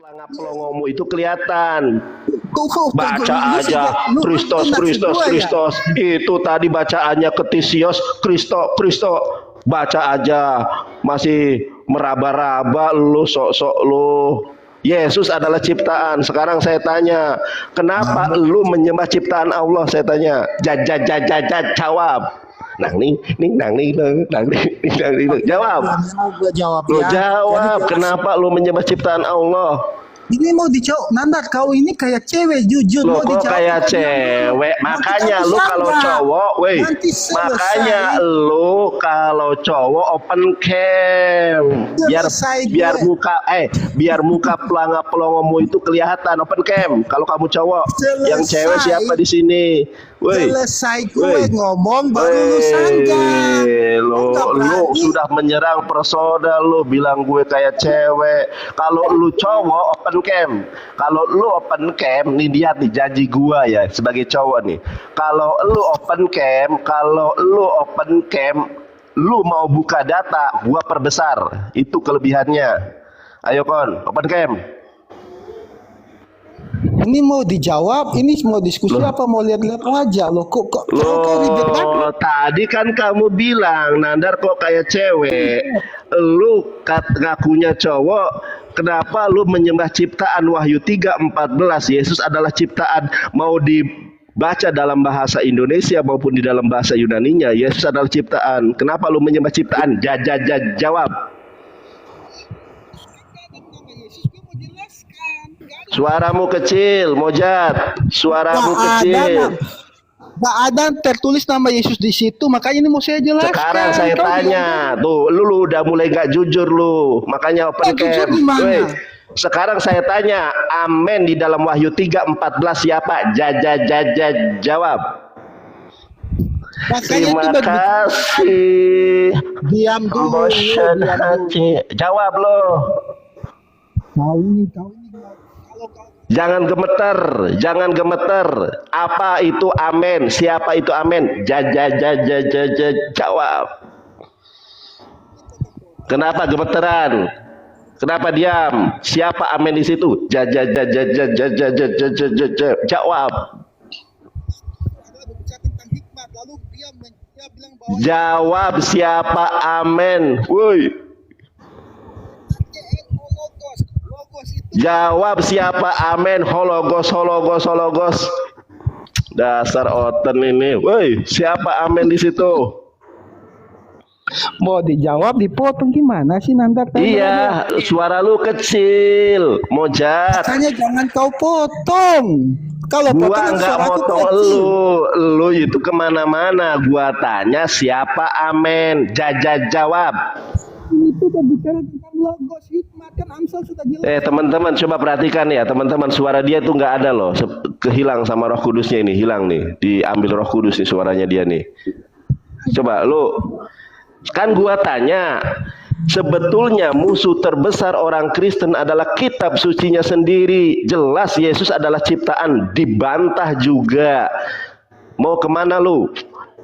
Pelangap pelongomu itu kelihatan. Baca Lu aja Kristos, Kristos, Kristos. Itu tadi bacaannya Ketisios, Kristo, Kristo. Baca aja masih meraba-raba lu, sok-sok lu. Yesus adalah ciptaan. Sekarang saya tanya, kenapa lu menyembah ciptaan Allah? Saya tanya. Jawab. Jawab. Lu jawab. Kenapa lu menyembah ciptaan Allah? Ini mau dijawab, Nandar, kau ini kayak cewek, jujur. Lo mau kok dijawab kayak cewek? Makanya lu kalau cowok, weh. Makanya lu kalau cowok open cam. Biar muka pelangap pelongomu itu kelihatan open cam. Kalau kamu cowok, yang cewek siapa di sini? Weh. Selesai gue ngomong baru lu sanggah. Lu sudah menyerang persoda, lu bilang gue kayak cewek. Kalau lu cowok open cam. Kalau lu open cam, nih lihat nih janji gua ya sebagai cowok nih. Kalau lu open cam, lu mau buka data, gua perbesar. Itu kelebihannya. Ayo kon, open cam. Ini mau dijawab, ini mau diskusi apa mau lihat-lihat wajah lo? Kok ribet banget? Tadi kan kamu bilang Nandar kok kayak cewek. Lu ngakunya cowok. Kenapa lu menyembah ciptaan? Wahyu 3:14 Yesus adalah ciptaan. Mau dibaca dalam bahasa Indonesia maupun di dalam bahasa Yunaninya, Yesus adalah ciptaan. Kenapa lu menyembah ciptaan? Jawab. Suaramu kecil, Mojat. Suaramu kecil. Gak ada tertulis nama Yesus di situ, makanya ini mau saya jelaskan. Sekarang saya tanya, tuh, lu udah mulai gak jujur lu, makanya open cam. Sekarang saya tanya, amen di dalam Wahyu 3:14 siapa? Jawab. Terima kasih. Diam dulu. Jawab lo. Kau ini Jangan gemeter. Apa itu amen? Siapa itu amen? Jawab. Kenapa gemeteran? Kenapa diam? Siapa amen di situ? Jawab. Jawab siapa amen? Woi. Jawab siapa amen? Hologos. Dasar oten ini. Woi, siapa amen di situ? Mau dijawab dipotong gimana sih Nandar? Iya, suara lu kecil, Mojat. Makanya jangan kau potong. Kalau gua nggak potong lu itu kemana-mana. Gua tanya siapa amen? Jawab. Itu berbicara tentang logos hikmat kan Amsal sudah jelas. Teman-teman coba perhatikan ya teman-teman, suara dia tuh nggak ada loh, kehilang sama Roh Kudusnya ini, hilang nih, diambil Roh Kudus nih suaranya dia nih. Coba lu, kan gua tanya, sebetulnya musuh terbesar orang Kristen adalah kitab sucinya sendiri. Jelas Yesus adalah ciptaan, dibantah juga. Mau kemana lu?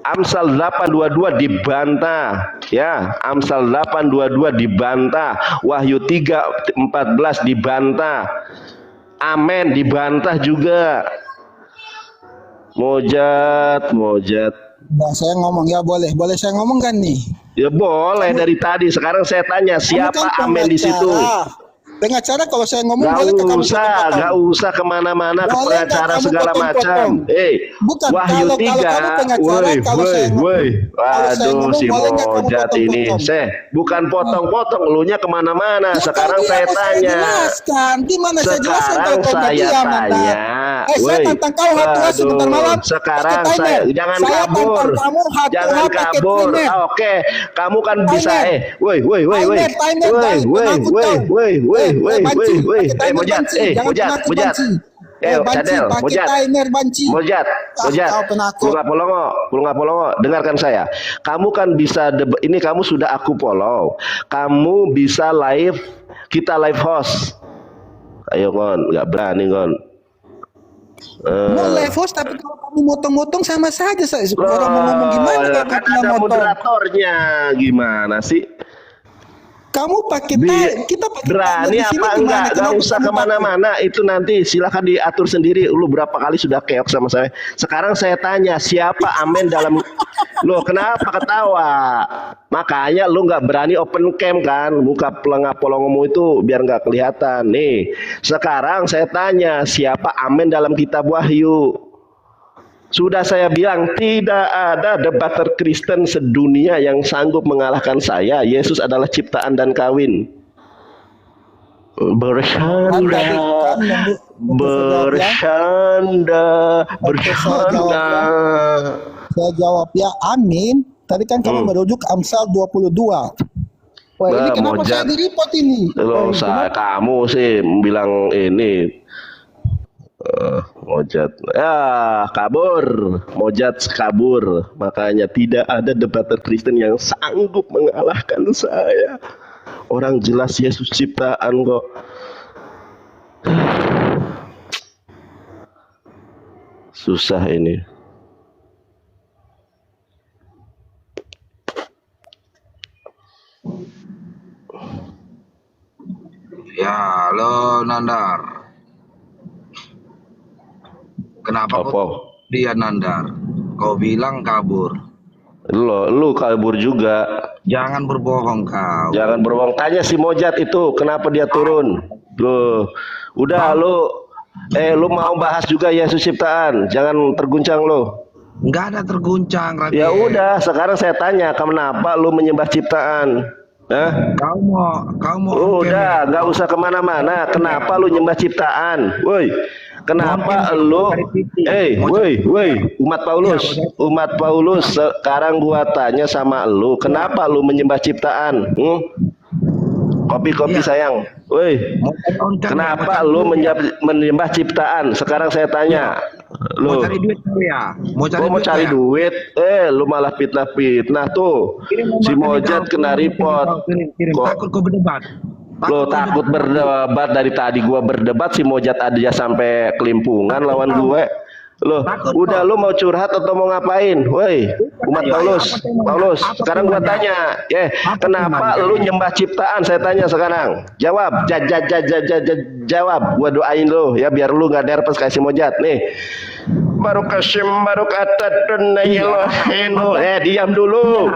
Amsal 8:22 dibantah ya, Amsal 8:22 dibantah, Wahyu 3:14 dibantah, amen dibantah juga. Mojat. Nah, saya ngomong ya, boleh saya ngomong kan nih? Ya boleh. Dari tadi. Sekarang saya tanya siapa amen di situ? Pengacara kalau saya ngomong gak usah kemana-mana ke pengacara segala macam. Wahyu 3. Waduh si Mojat ini. Bukan potong-potong, elunya kemana-mana. Sekarang saya tanya. Sekarang saya jangan kabur. Oke, kamu kan bisa. Mojat. Polongo, dengarkan saya. Kamu kan bisa ini, kamu sudah aku follow. Kamu bisa live, kita live host. Ayo kon, nggak berani kon. Mau live host tapi kalau kamu motong-motong sama saja. Orang mau ngomong gimana? Kan ada moderatornya, gimana sih? Kamu pakai kita pakai berani di sini apa gimana? enggak? Gak Kenapa usah kamu kemana-mana. Itu nanti silakan diatur sendiri. Lu berapa kali sudah keok sama saya. Sekarang saya tanya, siapa amin dalam... Lo kenapa ketawa? Makanya lu nggak berani open cam kan? Muka pelengah-pelongomu itu biar nggak kelihatan. Nih, sekarang saya tanya, siapa amin dalam kitab Wahyu? Sudah saya bilang, tidak ada debater Kristen sedunia yang sanggup mengalahkan saya. Yesus adalah ciptaan dan kawin. Bercanda, bercanda. Saya jawab ya amin. Tadi kan kamu merujuk Amsal 22. Wah, ini kenapa saya di-report ini? Loh, kamu sih bilang ini Mojat kabur, Mojat kabur. Makanya tidak ada debater Kristen yang sanggup mengalahkan saya. Orang jelas Yesus ciptaan kok. Susah ini. Ya, halo Nandar. Kenapa kok dia Nandar? Kau bilang kabur. Lu kabur juga. Jangan berbohong kau. Jangan berbohong. Tanya si Mojat itu kenapa dia turun. Lu udah lu mau bahas juga Yesus ciptaan. Jangan terguncang lu. Enggak ada terguncang, Raden. Ya udah, sekarang saya tanya, kenapa lu menyembah ciptaan? Hah? Kau mau Udah, nggak usah kemana-mana. Kenapa lu nyembah ciptaan? Woi, kenapa lu? Woi, umat Paulus. Sekarang gua tanya sama lu, kenapa lu menyembah ciptaan? Kopi sayang. Woi, kenapa lu menyembah ciptaan? Sekarang saya tanya. Lu mau cari duit ya? Mau cari duit? Lu malah fitnah tuh. Si Mojat kena report. Takut kau berdebat. Lo takut berdebat dari tadi gua berdebat si Mojat aja sampai kelimpungan lawan gue. Loh, udah lu mau curhat atau mau ngapain? Woi, umat Paulus, sekarang gua tanya, kenapa lu nyembah ciptaan? Saya tanya sekarang. Jawab, jawab. Gua doain lu ya biar lu nggak nervous kayak si Mojat nih. Baru kata dunayilahinu. Diam dulu.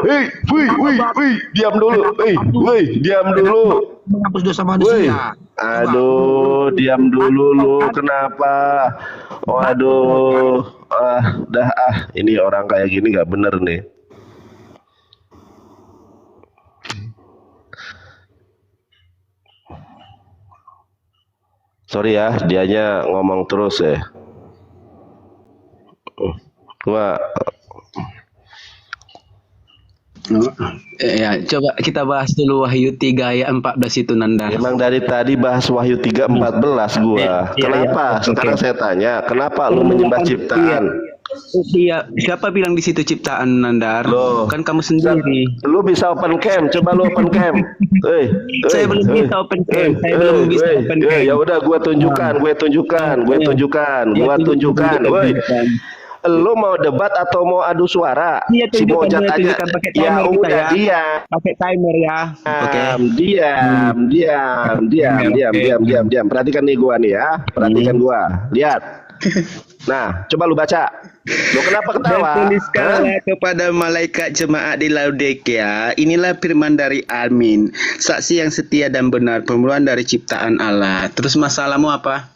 Diam dulu. Menghapus dosa manusia. Aduh, diam dulu lu. Kenapa? Waduh. Ini orang kayak gini nggak bener nih. Sorry ya, dianya ngomong terus ya. Ya, coba kita bahas dulu Wahyu 3 ayat 14 itu Nandar. Emang dari tadi bahas Wahyu 3:14 gua. Kenapa? Sekarang saya tanya, kenapa lu menyembah ciptaan? Iya, siapa bilang di situ ciptaan Nandar? Loh, kan kamu sendiri. Lu bisa open cam, coba lu open cam. Saya belum bisa open cam. Ya udah gua tunjukkan. Woi. Lu mau debat atau mau adu suara? Iya, si Mojat aja. Ya udah dia. Pakai timer ya. Oke. Diam. Perhatikan nih gua nih ya. Perhatikan gua. Lihat. Nah, coba lu baca. Lu kenapa ketawa? Tuliskanlah kepada malaikat jemaat di Laodikia, inilah firman dari Amin, saksi yang setia dan benar, permulaan dari ciptaan Allah. Terus masalahmu apa?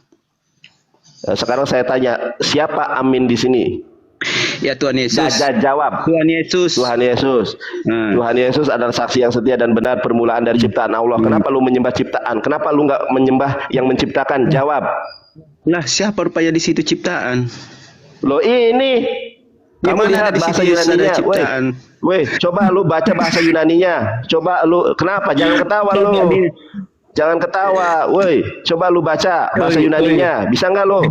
Sekarang saya tanya, siapa Amin di sini? Ya Tuhan Yesus. Jawab. Tuhan Yesus. Tuhan Yesus adalah saksi yang setia dan benar, permulaan dari ciptaan Allah. Kenapa lu menyembah ciptaan? Kenapa lu nggak menyembah yang menciptakan? Jawab. Lah, siapa rupanya di situ ciptaan? Lo ini. Kamu lihat bahasa Yunaninya. Woi, coba lu baca bahasa Yunaninya. Coba lu, kenapa? Jangan ketawa lu. Jangan ketawa, woi. Coba lu baca bahasa Yunaninya. Bisa nggak lo?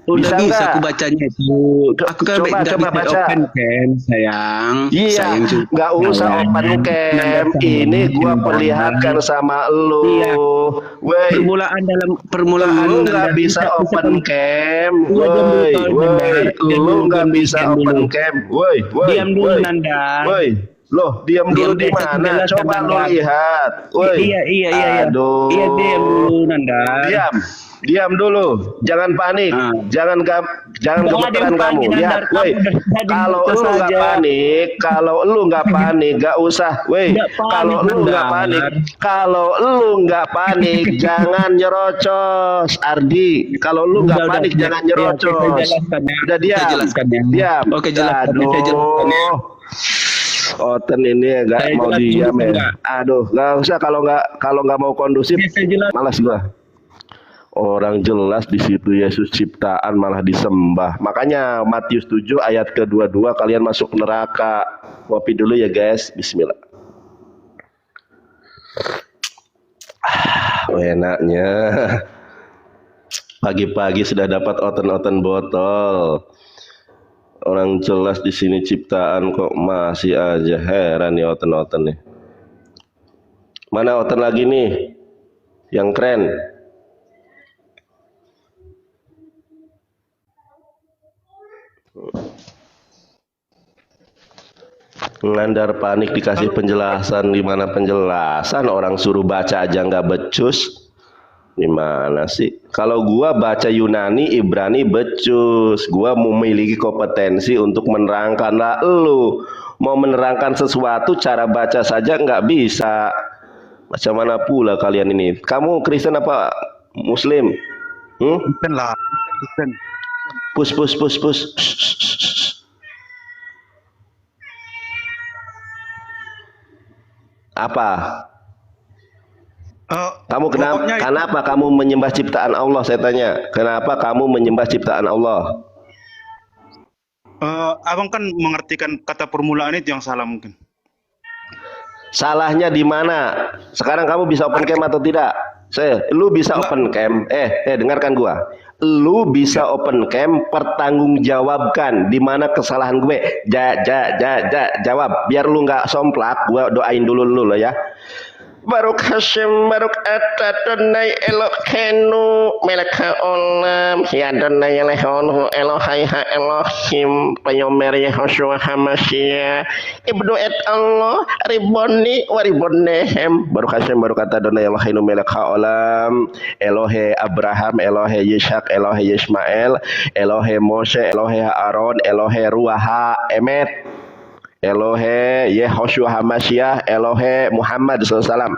Udah bisa aku bacanya itu. Aku kan coba baca. Open cam, sayang. Iya, nggak usah open cam. Ini gua perlihatkan sama lu. Iya. Woi. Permulaan lu nggak bisa open cam. Woi. Lu nggak bisa open cam. Woi. Diam dulu Nanda. Woi. Loh, diam dulu di mana? Coba lo lihat. Woi. Iya. Aduh. Iya, diam dulu, Nandar. Diam dulu. Jangan panik. Jangan gemeteran kamu. Lihat, woi. Kalau lu nggak panik, nggak usah. Woi, kalau lu nggak panik, jangan nyerocos, Ardi. Kalau lu nggak panik, jangan nyerocos. Udah diam. Diam. Oke, jelaskan. Oten ini agak mau diam ya. Aduh, nggak usah kalau nggak mau kondusif, malas gua. Orang jelas di situ Yesus ciptaan malah disembah. Makanya Matius 7 ayat ke-22 kalian masuk neraka. Ngopi dulu ya guys. Bismillah. Enaknya. Pagi-pagi sudah dapat oten-oten botol. Orang jelas di sini ciptaan kok masih aja, heran ya oten-oten nih. Mana oten lagi nih yang keren? Nandar panik dikasih penjelasan. Gimana penjelasan? Orang suruh baca aja nggak becus. Gimana sih? Kalau gua baca Yunani, Ibrani becus. Gua memiliki kompetensi untuk menerangkan. Lah lu mau menerangkan sesuatu cara baca saja nggak bisa. Macam mana pula kalian ini? Kamu Kristen apa Muslim? Kristen lah. Kristen. Pus. Apa? Kamu kenapa kamu menyembah ciptaan Allah? Saya tanya, kenapa kamu menyembah ciptaan Allah? Abang kan mengartikan kata permulaan itu yang salah mungkin. Salahnya di mana? Sekarang kamu bisa open cam atau tidak? Lu bisa open cam. Dengarkan gua. Lu bisa open cam, pertanggungjawabkan di mana kesalahan gue. Jawab. Biar lu nggak somplak. Gua doain dulu lo ya. Baruk Hashim baruk Adonai Elohenu meleka olam ya Adonai Elohenu Elohai ha Elohim Payomer Yehoshua Hamasya Ibnu et Allah Riboni Waribonehem Baruk Hashim baruk Adonai Elohenu meleka olam Elohe Abraham Elohe Yishak Elohe Yismael Elohe Moshe Elohe Aaron Elohe Ruaha Emet Elohe Yehoshua Hamasyiah Elohe Muhammad SAW.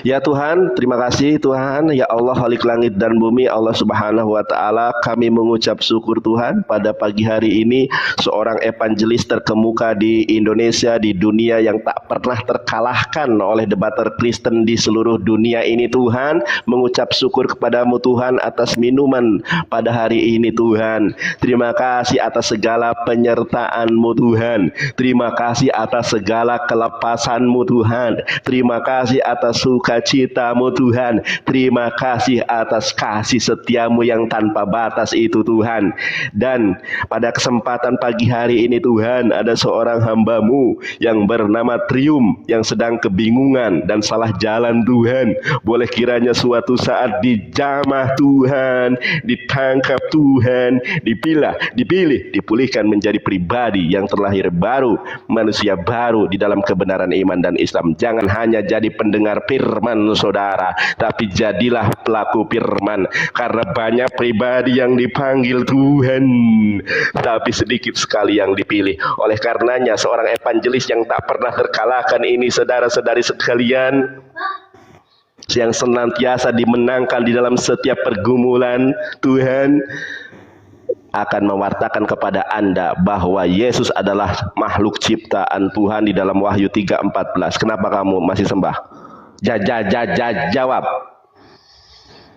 Ya Tuhan, terima kasih Tuhan, ya Allah Khalik langit dan bumi, Allah Subhanahu wa taala, kami mengucap syukur Tuhan pada pagi hari ini seorang evangelis terkemuka di Indonesia, di dunia yang tak pernah terkalahkan oleh debater Kristen di seluruh dunia ini Tuhan, mengucap syukur kepadamu Tuhan atas minuman pada hari ini Tuhan. Terima kasih atas segala penyertaan-Mu Tuhan. Terima kasih atas segala kelepasan-Mu Tuhan. Terima kasih atas sukacita-Mu Tuhan. Terima kasih atas kasih setia-Mu yang tanpa batas itu Tuhan. Dan pada kesempatan pagi hari ini Tuhan, ada seorang hamba-Mu yang bernama Trium yang sedang kebingungan dan salah jalan Tuhan. Boleh kiranya suatu saat dijamah Tuhan, ditangkap Tuhan, dipilih, dipulihkan menjadi pribadi yang terlahir baru, manusia baru di dalam kebenaran iman dan Islam. Jangan hanya jadi pendengar firman saudara, tapi jadilah pelaku firman, karena banyak pribadi yang dipanggil Tuhan, tapi sedikit sekali yang dipilih. Oleh karenanya seorang evangelis yang tak pernah terkalahkan ini saudara-saudari sekalian, yang senantiasa dimenangkan di dalam setiap pergumulan, Tuhan akan mewartakan kepada Anda bahwa Yesus adalah makhluk ciptaan Tuhan di dalam Wahyu 3:14. Kenapa kamu masih sembah? Jawab.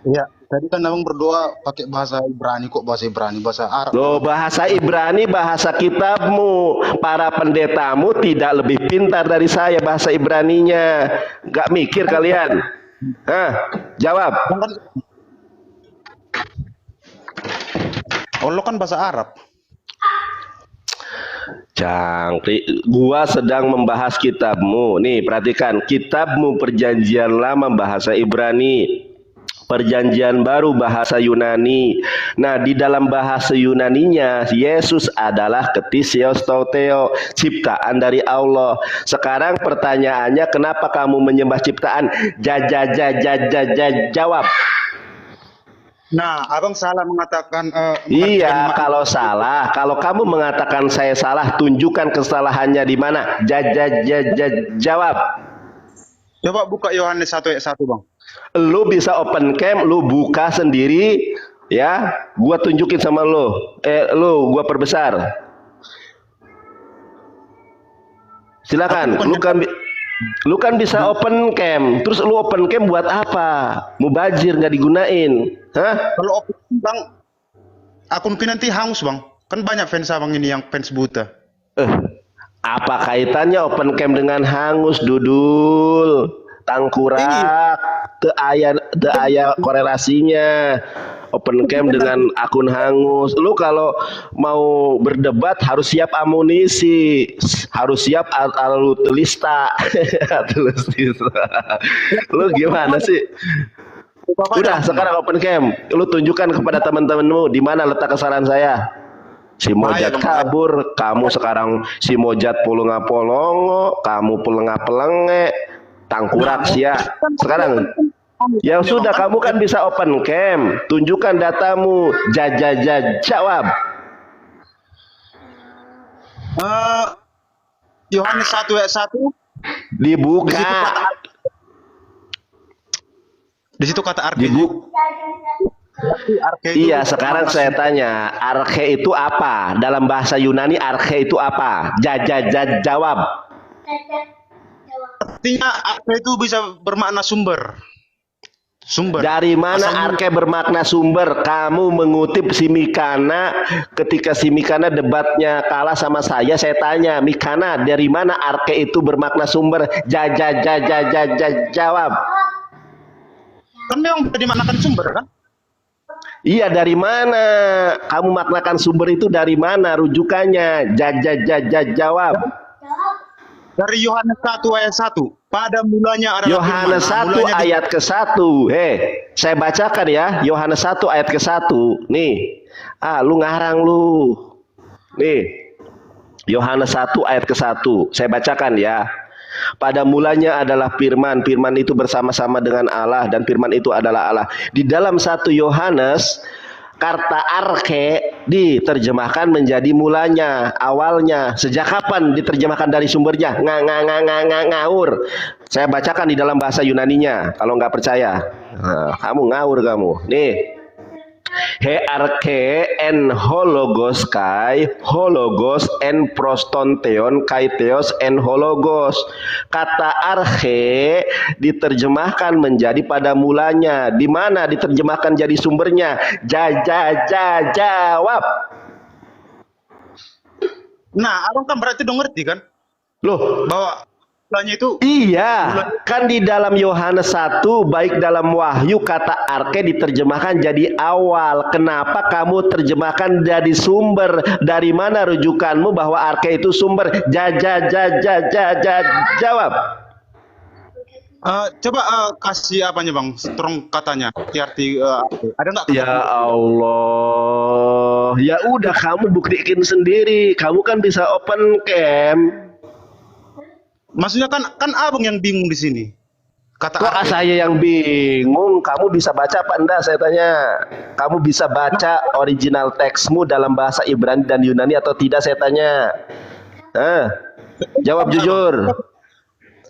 Iya, tadi kan abang berdoa pakai bahasa Ibrani, kok bahasa Ibrani, bahasa Arab. Loh, bahasa Ibrani bahasa kitabmu. Para pendetamu tidak lebih pintar dari saya bahasa Ibraninya. Gak mikir kalian? Jawab. Allah kan bahasa Arab. Cangkrik, gua sedang membahas kitabmu. Nih, perhatikan, kitabmu Perjanjian Lama bahasa Ibrani. Perjanjian Baru bahasa Yunani. Nah, di dalam bahasa Yunaninya Yesus adalah ketisios tauteo, ciptaan dari Allah. Sekarang pertanyaannya, kenapa kamu menyembah ciptaan? Jawab. Nah, abang salah mengatakan. Iya, kalau salah, kalau kamu mengatakan saya salah, tunjukkan kesalahannya di mana. Jawab. Coba buka Yohanes 1 ayat 1, Bang. Lu bisa open cam, lu buka sendiri, ya. Gua tunjukin sama lu. Gua perbesar. Silakan. Lu kan bisa open cam. Terus lu open cam buat apa? Mubazir nggak digunain. Hah? Kalau open cam, Bang, akun nanti hangus, Bang. Kan banyak fans abang ini yang fans buta. Apa kaitannya open cam dengan hangus, Dudul? Tangkurak, teu aya korelasinya. Open cam dengan akun hangus. Lu kalau mau berdebat harus siap amunisi, harus siap alutelista. Lu gimana sih? Udah, sekarang open cam. Lu tunjukkan kepada teman-temanmu di mana letak kesalahan saya. Si Mojat kabur, kamu sekarang si Mojat pulunga polongo, kamu pulunga pelenge, tangkurak sia. Sekarang ya sudah, kamu kan bisa open cam, tunjukkan datamu. Jawab. Yohanes 1 ayat 1 Dibuka. Di situ kata arke. Iya, sekarang saya tanya, arke itu apa? Dalam bahasa Yunani arke itu apa? Jawab. Artinya arke itu bisa bermakna sumber. Dari mana arke bermakna sumber? Kamu mengutip si Mikana ketika si Mikana debatnya kalah sama saya tanya, Mikana, dari mana arke itu bermakna sumber? Jawab. Kan memang dimanakan sumber kan? Iya, dari mana? Kamu maknakan sumber itu dari mana? Rujukannya. Jawab. Dari Yohanes 1 ayat 1. Pada mulanya adalah Yohanes 1 ayat ke-1. Saya bacakan ya. Yohanes 1 ayat ke-1. Nih. Lu ngarang lu. Nih. Yohanes 1 ayat ke-1. Saya bacakan ya. Pada mulanya adalah firman, firman itu bersama-sama dengan Allah, dan firman itu adalah Allah. Di dalam 1 Yohanes, kata arke diterjemahkan menjadi mulanya, awalnya. Sejak kapan diterjemahkan dari sumbernya? Ngawur. Saya bacakan di dalam bahasa Yunaninya, kalau nggak percaya. Nah, kamu ngawur kamu. Nih. He arke en hologos kai, hologos en prostonteon kai theos en hologos. Kata arke diterjemahkan menjadi pada mulanya. Di mana diterjemahkan jadi sumbernya? Jawab. Nah, abang kan berarti udah ngerti kan? Loh, bahwa mulanya itu iya, kan di dalam Yohanes 1 baik dalam Wahyu kata arke diterjemahkan jadi awal. Kenapa kamu terjemahkan jadi sumber? Dari mana rujukanmu bahwa arke itu sumber? Jawab. Coba kasih apanya bang, strong katanya, arti ada nggak? Ya Allah, ya udah kamu buktikan sendiri. Kamu kan bisa open cam. Maksudnya kan abang yang bingung di sini. Kata kok saya yang bingung? Kamu bisa baca apa enggak? Saya tanya. Kamu bisa baca original teksmu dalam bahasa Ibrani dan Yunani atau tidak? Saya tanya. Jawab jujur.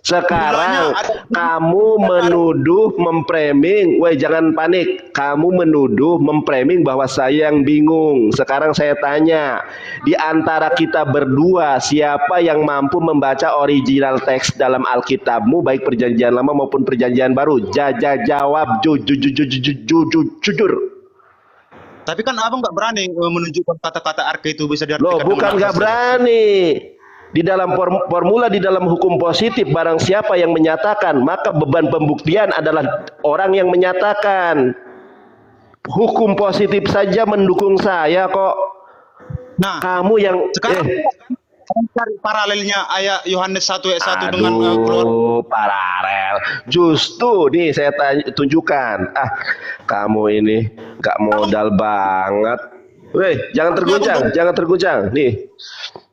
Sekarang kamu menuduh, memframing, jangan panik. Kamu menuduh, memframing bahwa saya yang bingung. Sekarang saya tanya, di antara kita berdua siapa yang mampu membaca original teks dalam Alkitabmu, baik Perjanjian Lama maupun Perjanjian Baru? Jawab jujur. Tapi kan abang nggak berani menunjukkan kata-kata arke itu bisa diartikan. Loh, bukan nggak berani. Di dalam formula di dalam hukum positif, barang siapa yang menyatakan, maka beban pembuktian adalah orang yang menyatakan. Hukum positif saja mendukung saya kok. Nah, kamu yang cari paralelnya ayat Yohanes 1 ayat 1 dengan keluar. Aduh, paralel. Justru nih saya tunjukkan. Ah, kamu ini gak modal banget. Weh, jangan terguncang, jangan terguncang. Nih,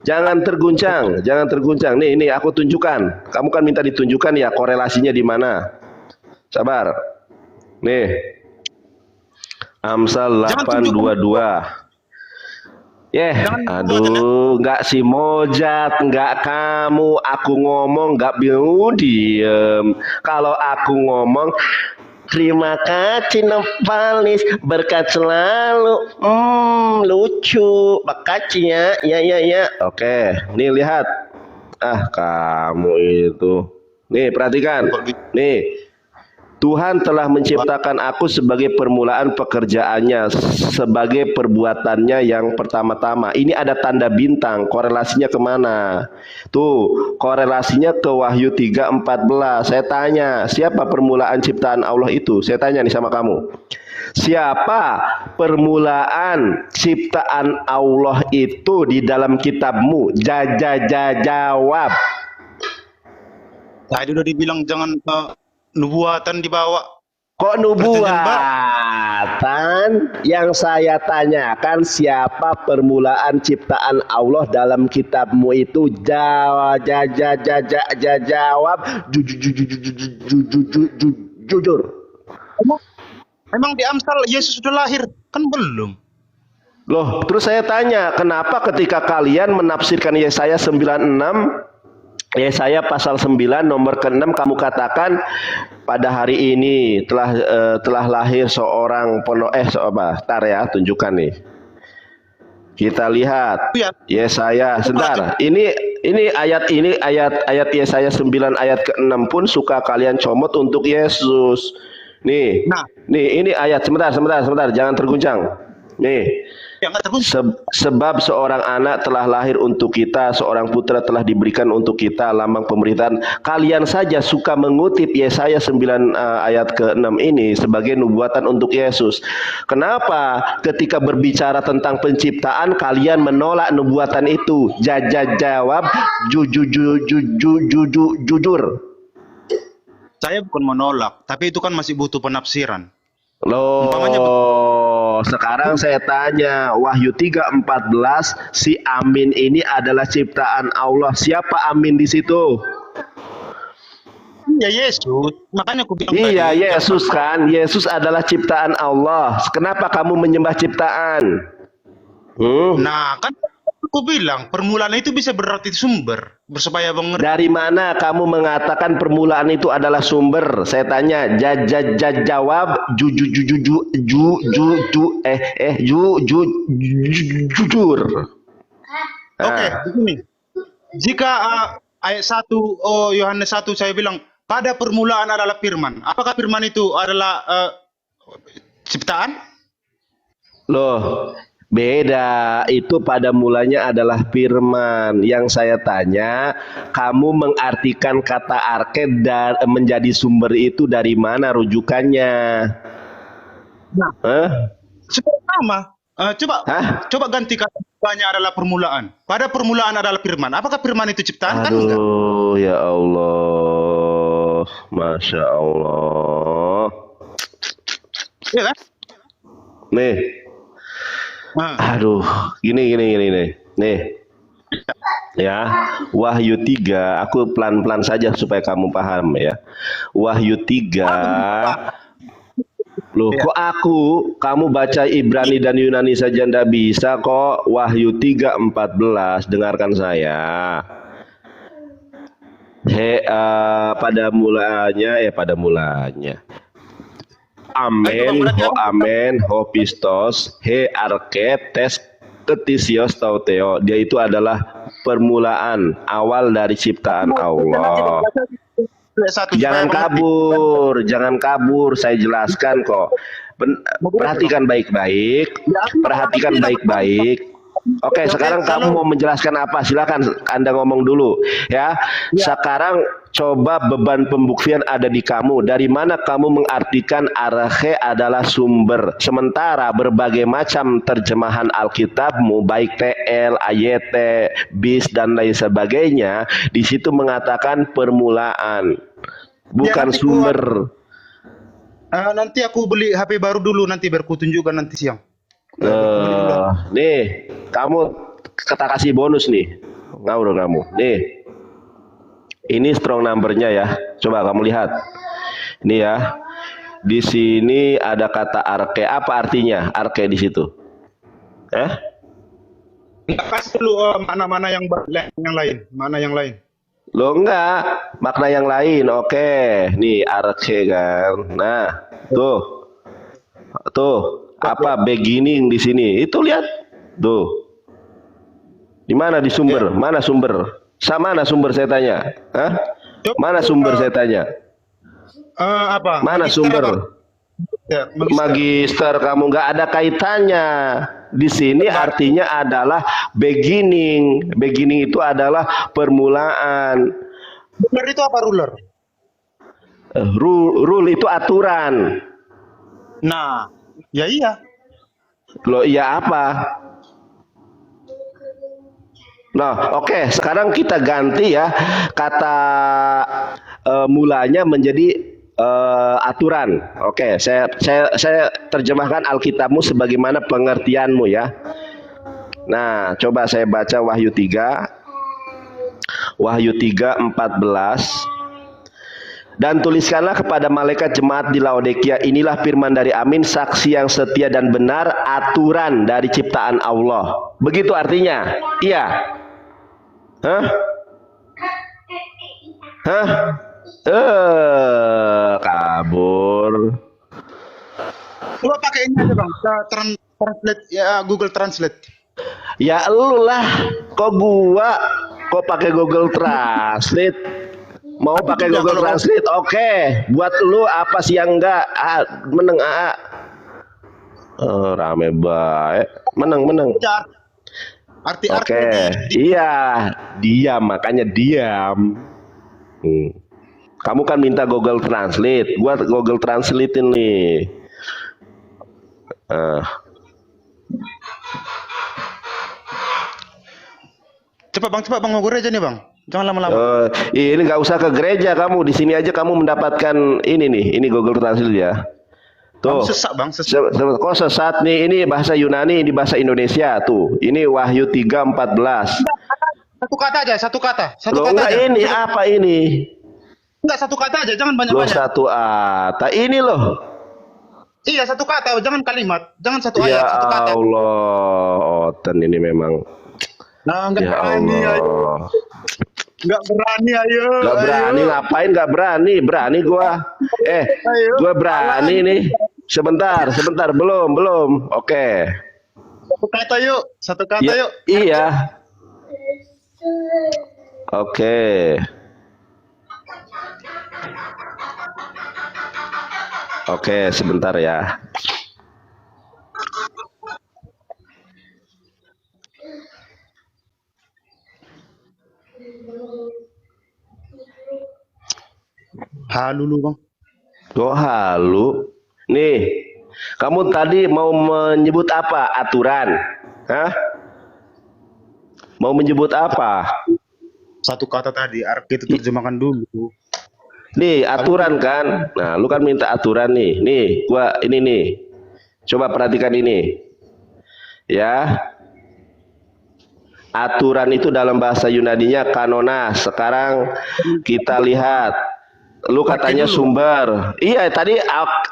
jangan terguncang, jangan terguncang. Nih, aku tunjukkan. Kamu kan minta ditunjukkan ya korelasinya di mana. Sabar. Nih, Amsal 8:22. Aduh, nggak si Mojat, nggak kamu, aku ngomong nggak bingung diem. Kalau aku ngomong, terima kasih Nevalis, berkat selalu, lucu, makasih ya. Oke, nih lihat, kamu itu, nih perhatikan, nih. Tuhan telah menciptakan aku sebagai permulaan pekerjaannya, sebagai perbuatannya yang pertama-tama. Ini ada tanda bintang, korelasinya kemana? Tuh, korelasinya ke Wahyu 3:14. Saya tanya, siapa permulaan ciptaan Allah itu? Saya tanya nih sama kamu. Siapa permulaan ciptaan Allah itu di dalam kitabmu? Jawab. Tadi udah dibilang jangan nubuatan dibawa. Kok nubuatan? Yang saya tanyakan siapa permulaan ciptaan Allah dalam kitabmu itu? Jawab jujur. Emang di Amsal Yesus sudah lahir? Kan belum. Loh, terus saya tanya, kenapa ketika kalian menafsirkan Yesaya 96, Yesaya pasal 9 nomor ke-6 kamu katakan pada hari ini telah lahir seorang tunjukkan nih. Kita lihat Yesaya sebentar. Ini ayat Yesaya 9 ayat ke-6 pun suka kalian comot untuk Yesus. Nih. Nih ini ayat sebentar jangan terguncang. Nih. Sebab seorang anak telah lahir untuk kita, seorang putra telah diberikan untuk kita, lambang pemerintahan. Kalian saja suka mengutip Yesaya 9 ayat ke-6 ini sebagai nubuatan untuk Yesus. Kenapa ketika berbicara tentang penciptaan kalian menolak nubuatan itu? Jawab jujur. Saya bukan menolak, tapi itu kan masih butuh penafsiran. Loh, sekarang saya tanya, Wahyu 3:14, si Amin ini adalah ciptaan Allah. Siapa Amin di situ? Iya Yesus, makanya aku bilang iya tadi, Yesus kan, Yesus adalah ciptaan Allah. Kenapa kamu menyembah ciptaan? Nah kan aku bilang permulaan itu bisa berarti sumber, supaya mengerti. Dari mana kamu mengatakan permulaan itu adalah sumber? Saya tanya, jawab jujur. Oke, begini. Jika ayat 1 Yohanes 1 saya bilang pada permulaan adalah firman. Apakah firman itu adalah ciptaan? Loh, beda, itu pada mulanya adalah firman. Yang saya tanya, kamu mengartikan kata arke dan menjadi sumber itu dari mana rujukannya? Nah, sama. Coba ganti katanya adalah permulaan. Pada permulaan adalah firman. Apakah firman itu ciptaan? Aduh, kan enggak? Ya Allah, Masya Allah. Iya kan? Nih. Aduh, gini. Nih. Ya, Wahyu 3, aku pelan-pelan saja supaya kamu paham ya. Wahyu 3. Loh, kok kamu baca Ibrani dan Yunani saja ndak bisa kok. Wahyu 3:14, dengarkan saya. Pada mulanya. Amen, ho pistos, he arketes, ketisios tauteo. Dia itu adalah permulaan, awal dari ciptaan Allah. Jangan kabur, saya jelaskan kok. Perhatikan baik-baik. Oke, sekarang kamu mau menjelaskan apa? Silakan Anda ngomong dulu ya. Sekarang coba beban pembuktian ada di kamu. Dari mana kamu mengartikan arche adalah sumber? Sementara berbagai macam terjemahan Alkitabmu, baik TL, AYT, BIS dan lain sebagainya, di situ mengatakan permulaan, bukan sumber. Nanti aku beli HP baru dulu, nanti biar ku tunjukkan nanti siang. Nih, kamu kita kasih bonus nih. Ngawur kamu. Nih. Ini strong number-nya ya. Coba kamu lihat. Ini ya. Di sini ada kata arche. Apa artinya arche di situ? Kasih dulu mana-mana yang lain. Mana yang lain? Loh enggak, makna yang lain. Oke. Nih arche kan. Nah, tuh. Tuh, apa beginning di sini? Itu lihat. Tuh. Di mana di sumber? Mana sumber? Mana sumber saya tanya? Hah? Mana sumber saya tanya? Apa? Mana sumber? Magister kamu nggak ada kaitannya. Di sini artinya adalah beginning. Beginning itu adalah permulaan. Ruler itu apa ruler? Rule itu aturan. Nah, ya iya. Loh iya apa? Nah, oke. Sekarang kita ganti ya kata mulanya menjadi aturan. Oke, saya terjemahkan Alkitabmu sebagaimana pengertianmu ya. Nah, coba saya baca Wahyu 3. Wahyu 3:14. Dan tuliskanlah kepada malaikat jemaat di Laodikia, inilah firman dari Amin, saksi yang setia dan benar, aturan dari ciptaan Allah. Begitu artinya? Iya. Hah? Hah? Kabur. Coba pakai ini aja bang, translate ya, Google Translate. Ya elu lah, kok gua kok pakai Google Translate? Mau pakai Google Translate? Oke, buat lu apa sih yang enggak? Meneng rame baik. Meneng. Oke, iya, diam, makanya diam. Kamu kan minta Google Translate, gua Google Translate ini. Cepat bang, mau gereja nih bang, jangan lama-lama. Ini nggak usah ke gereja kamu, di sini aja kamu mendapatkan ini nih, ini Google Translate ya. Tuh. Sesak bang. Kok sesat nih? Ini bahasa Yunani, ini bahasa Indonesia tuh. Ini Wahyu 3:14. Satu kata aja, satu kata. Loh, enggak aja. Ini apa ini? Enggak, satu kata aja, jangan banyak-banyak. Satu kata. Ini loh. Iya, satu kata, jangan kalimat. Jangan satu ayat, satu kata. Ya Allah, Oten ini memang. Nah, enggak berani, ayo. Enggak berani, ayo. Enggak berani, ngapain enggak berani? Berani gua. Gua berani nih. Sebentar, belum. Oke. Satu kata yuk. Iya. Oke. Oke, sebentar ya. Halu lu bang. Kok halu? Nih, kamu tadi mau menyebut apa? Aturan? Hah? Mau menyebut apa? Satu kata tadi, arti itu terjemahkan dulu. Nih, aturan kan? Nah, lu kan minta aturan nih. Nih, gua ini nih. Coba perhatikan ini. Ya. Aturan itu dalam bahasa Yunaninya kanonas. Sekarang kita lihat. Lu katanya sumber. Iya, tadi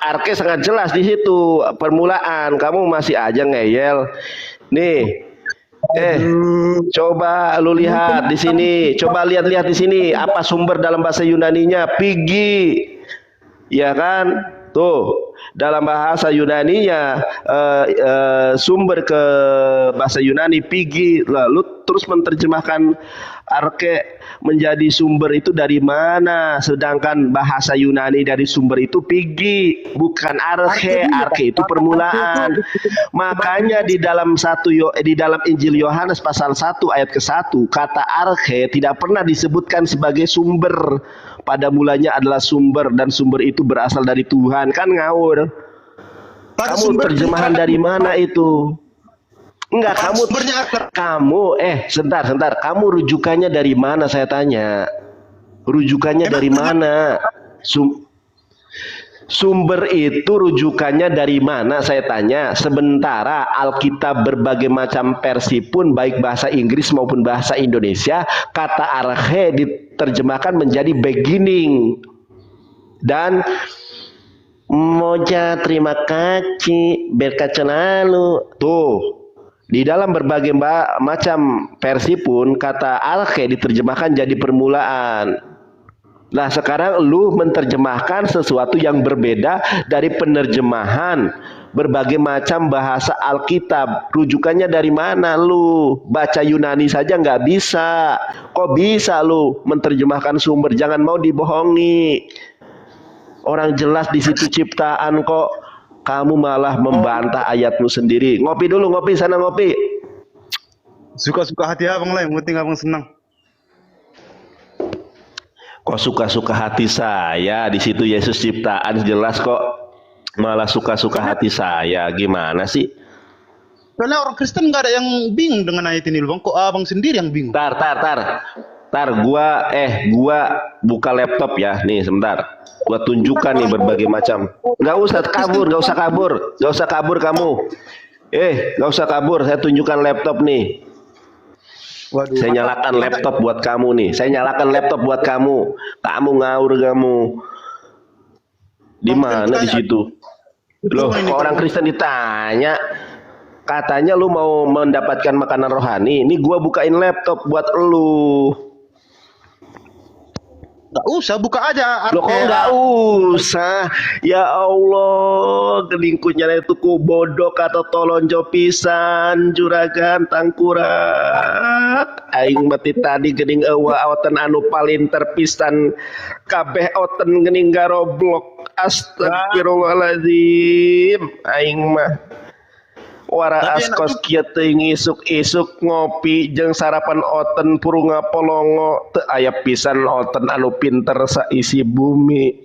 arke sangat jelas di situ. Permulaan. Kamu masih aja ngeyel. Nih. Coba lu lihat di sini. Coba lihat di sini. Apa sumber dalam bahasa Yunaninya? Pigi. Ya kan? Tuh. Dalam bahasa Yunaninya sumber ke bahasa Yunani pigi. Lalu terus menerjemahkan Arke menjadi sumber itu dari mana? Sedangkan bahasa Yunani dari sumber itu pigi, bukan arke. Arke itu permulaan. Makanya di dalam di dalam Injil Yohanes pasal 1 ayat ke-1 kata arke tidak pernah disebutkan sebagai sumber. Pada mulanya adalah sumber dan sumber itu berasal dari Tuhan. Kan ngawur. Kamu terjemahan dari mana itu? Enggak, sebentar. Kamu rujukannya dari mana saya tanya? Rujukannya dari mana? Sumber itu rujukannya dari mana saya tanya? Sementara Alkitab berbagai macam versi pun baik bahasa Inggris maupun bahasa Indonesia, kata arche diterjemahkan menjadi beginning. Dan moja terima kasih berkat selalu. Tuh. Di dalam berbagai macam versi pun kata arche diterjemahkan jadi permulaan. Nah sekarang lu menerjemahkan sesuatu yang berbeda dari penerjemahan berbagai macam bahasa Alkitab. Rujukannya dari mana lu? Baca Yunani saja nggak bisa. Kok bisa lu menerjemahkan sumber? Jangan mau dibohongi. Orang jelas di situ ciptaan kok. Kamu malah membantah ayatmu sendiri. Ngopi dulu, ngopi sana ngopi. Suka-suka hati abang lah, yang penting abang senang. Kok suka-suka hati saya? Di situ Yesus ciptaan jelas kok. Malah suka-suka hati saya. Gimana sih? Soalnya orang Kristen nggak ada yang bingung dengan ayat ini, bang. Kok abang sendiri yang bingung? Gua buka laptop ya. Nih sebentar. Gua tunjukkan nih berbagai macam. Nggak usah kabur kamu. Nggak usah kabur. Saya tunjukkan laptop nih. Waduh, saya nyalakan laptop buat kamu nih. Kamu ngawur kamu. Di mana di situ? Loh, kok orang Kristen ditanya? Katanya lu mau mendapatkan makanan rohani. Ini gua bukain laptop buat lu. Gak usah, buka aja. Loh kok gak usah? Ya Allah, gelingkunya itu ku bodoh atau tolonjo pisan juragan tangkurak. Aing mati tadi gening eueuh aoten anu palinter pisan kabeh oten gening garoblok. Astagfirullahaladzim. Aing mah wara askos kieu teuing isuk-isuk ngopi jeung sarapan oten purunga polongo teu aya pisan oten anu pinter saisi bumi.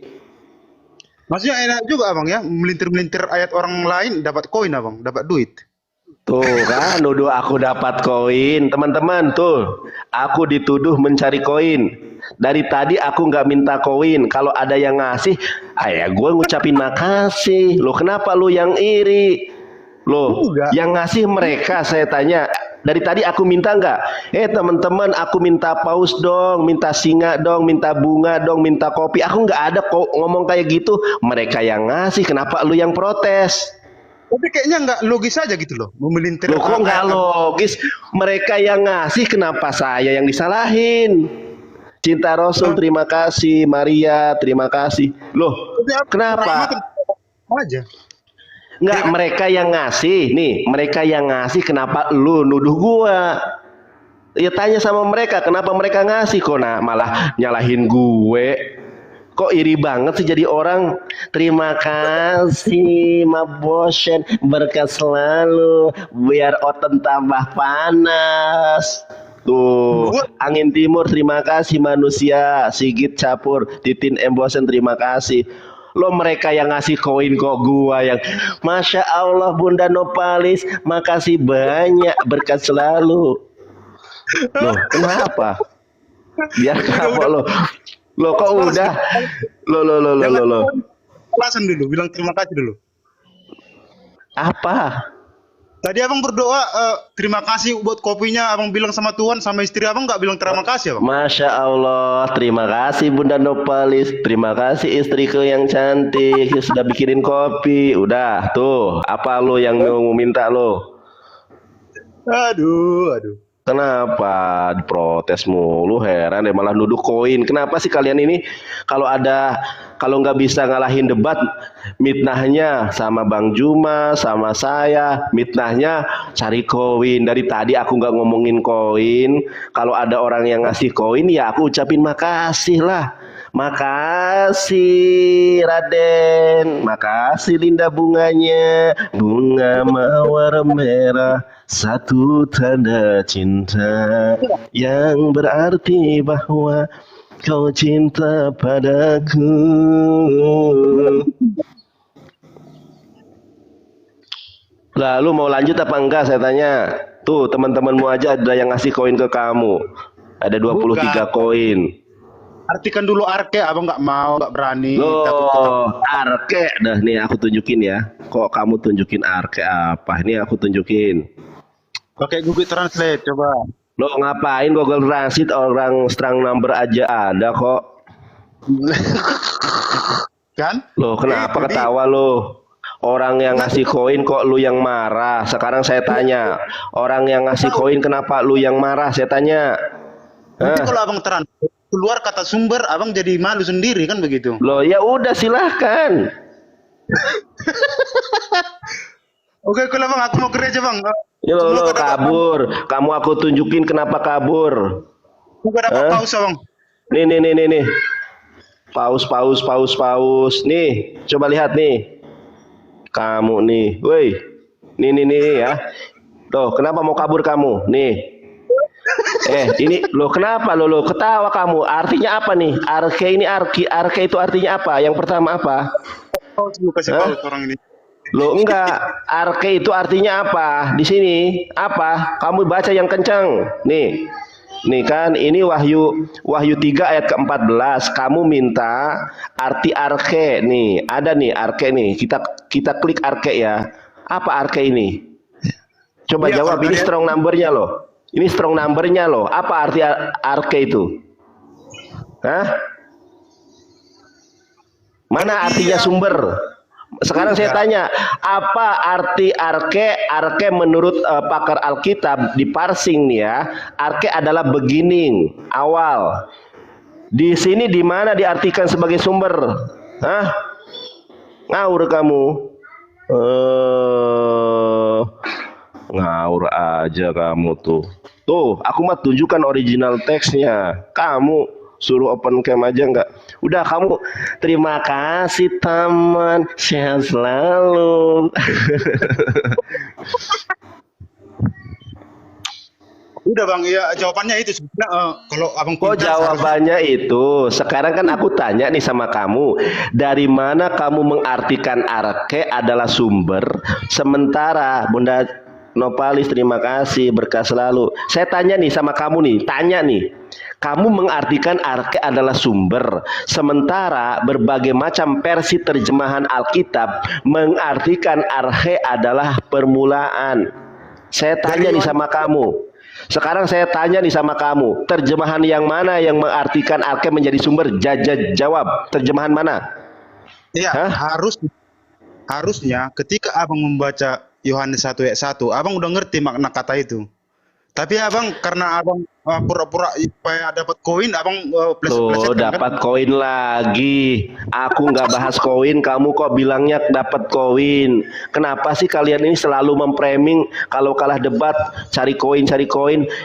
Maksudnya enak juga abang ya, melintir-melintir ayat orang lain dapat koin abang, dapat duit. Tuh kan nuduh aku dapat koin. Teman-teman tuh, aku dituduh mencari koin. Dari tadi aku nggak minta koin. Kalau ada yang ngasih, gue ngucapin makasih. Loh kenapa lu yang iri? Loh, yang ngasih mereka saya tanya. Dari tadi aku minta nggak? Teman-teman, aku minta paus dong, minta singa dong, minta bunga dong, minta kopi. Aku nggak ada kok ngomong kayak gitu. Mereka yang ngasih, kenapa lu yang protes? Tapi kayaknya nggak logis aja gitu loh, memelintir. Loh kok nggak logis? Mereka yang ngasih, kenapa saya yang disalahin? Cinta Rasul, terima kasih. Maria, terima kasih. Loh, kenapa? Aja. Enggak, mereka yang ngasih nih, mereka yang ngasih kenapa lu nuduh gua? Ya tanya sama mereka, kenapa mereka ngasih kok malah nyalahin gue? Kok iri banget sih jadi orang? Terima kasih Mabosen, berkat selalu, biar oten tambah panas. Tuh, Angin Timur terima kasih manusia, Sigit Capur, Titin Embosen terima kasih. Lo mereka yang ngasih koin kok gua yang Masya Allah Bunda Nopalis, makasih banyak, berkat selalu. Loh kenapa? Biar kenapa lo? Lo kok udah? Lo. Alasan dulu, bilang terima kasih dulu. Apa? Tadi abang berdoa terima kasih buat kopinya, abang bilang sama Tuhan, sama istri abang nggak bilang terima kasih abang? Masya Allah, terima kasih Bunda Nopalis, terima kasih istriku yang cantik sudah bikinin kopi. Udah tuh, apa lo yang mau minta lo? Aduh. Kenapa diprotes mulu, heran deh, malah nuduh koin. Kenapa sih kalian ini kalau nggak bisa ngalahin debat, mitnahnya sama Bang Juma, sama saya, mitnahnya cari koin. Dari tadi aku nggak ngomongin koin. Kalau ada orang yang ngasih koin, ya aku ucapin makasih lah. Makasih Raden, makasih Linda bunganya, bunga mawar merah, satu tanda cinta yang berarti bahwa kau cinta padaku. Lalu mau lanjut apa enggak saya tanya? Tuh teman-temanmu aja ada yang ngasih koin ke kamu. Ada 23 koin. Artikan dulu arke, abang nggak mau, nggak berani. Loh, arke dah nih aku tunjukin ya. Kok kamu tunjukin arke apa? Ini aku tunjukin. Pakai Google Translate coba. Lo ngapain Google Translate, orang strong number aja ada kok. Kan? Loh kenapa ketawa lo? Orang yang ngasih koin kok lu yang marah. Sekarang saya tanya, orang yang ngasih koin kenapa lu yang marah? Saya tanya. Nanti kalau abang keluar kata sumber, abang jadi malu sendiri kan begitu. Loh ya udah silahkan. Oke, kalau bang aku mau gereja bang. Ya lo kabur. Kamu aku tunjukin kenapa kabur. Bukan dapat paus bang. Nih. Paus. Nih, coba lihat nih. Kamu nih, woi. Nih ya. Tuh, kenapa mau kabur kamu? Nih. Ini lo kenapa lo ketawa kamu? Artinya apa nih? Arke itu artinya apa? Yang pertama apa? Paus dulu kasih paus orang ini. Lo enggak, arke itu artinya apa? Di sini apa? Kamu baca yang kencang. Nih kan ini Wahyu 3 ayat ke-14. Kamu minta arti arke nih. Ada nih arke nih. Kita klik arke ya. Apa arke ini? Coba Ya, jawab, ini strong numbernya loh. Ini strong numbernya loh. Apa arti arke itu? Hah? Mana artinya sumber? Sekarang saya tanya, apa arti arke? Arke menurut pakar Alkitab di parsing nih ya, arke adalah beginning, awal. Di sini di mana diartikan sebagai sumber? Hah? Ngawur kamu. Ngawur aja kamu tuh. Tuh, aku mah tunjukkan original teksnya. Kamu suruh open cam aja enggak? Udah kamu, terima kasih teman, sehat selalu. Udah bang, ya jawabannya itu sebenarnya kalau abang Kok jawabannya itu? Sekarang kan aku tanya nih sama kamu, dari mana kamu mengartikan arke adalah sumber, sementara Bunda Nopalis terima kasih, berkah selalu. Saya tanya nih sama kamu nih, kamu mengartikan arke adalah sumber, sementara berbagai macam versi terjemahan Alkitab mengartikan arke adalah permulaan. Saya tanya nih sama kamu. Sekarang saya tanya nih sama kamu, terjemahan yang mana yang mengartikan arke menjadi sumber? Jawab, terjemahan mana? Iya, harusnya ketika abang membaca Yohanes 1 ayat 1, abang udah ngerti makna kata itu. Tapi abang karena abang pura-pura supaya dapat koin, abang Tuh dapat koin lagi. Aku nggak bahas koin, kamu kok bilangnya dapat koin. Kenapa sih kalian ini selalu memframing kalau kalah debat cari koin?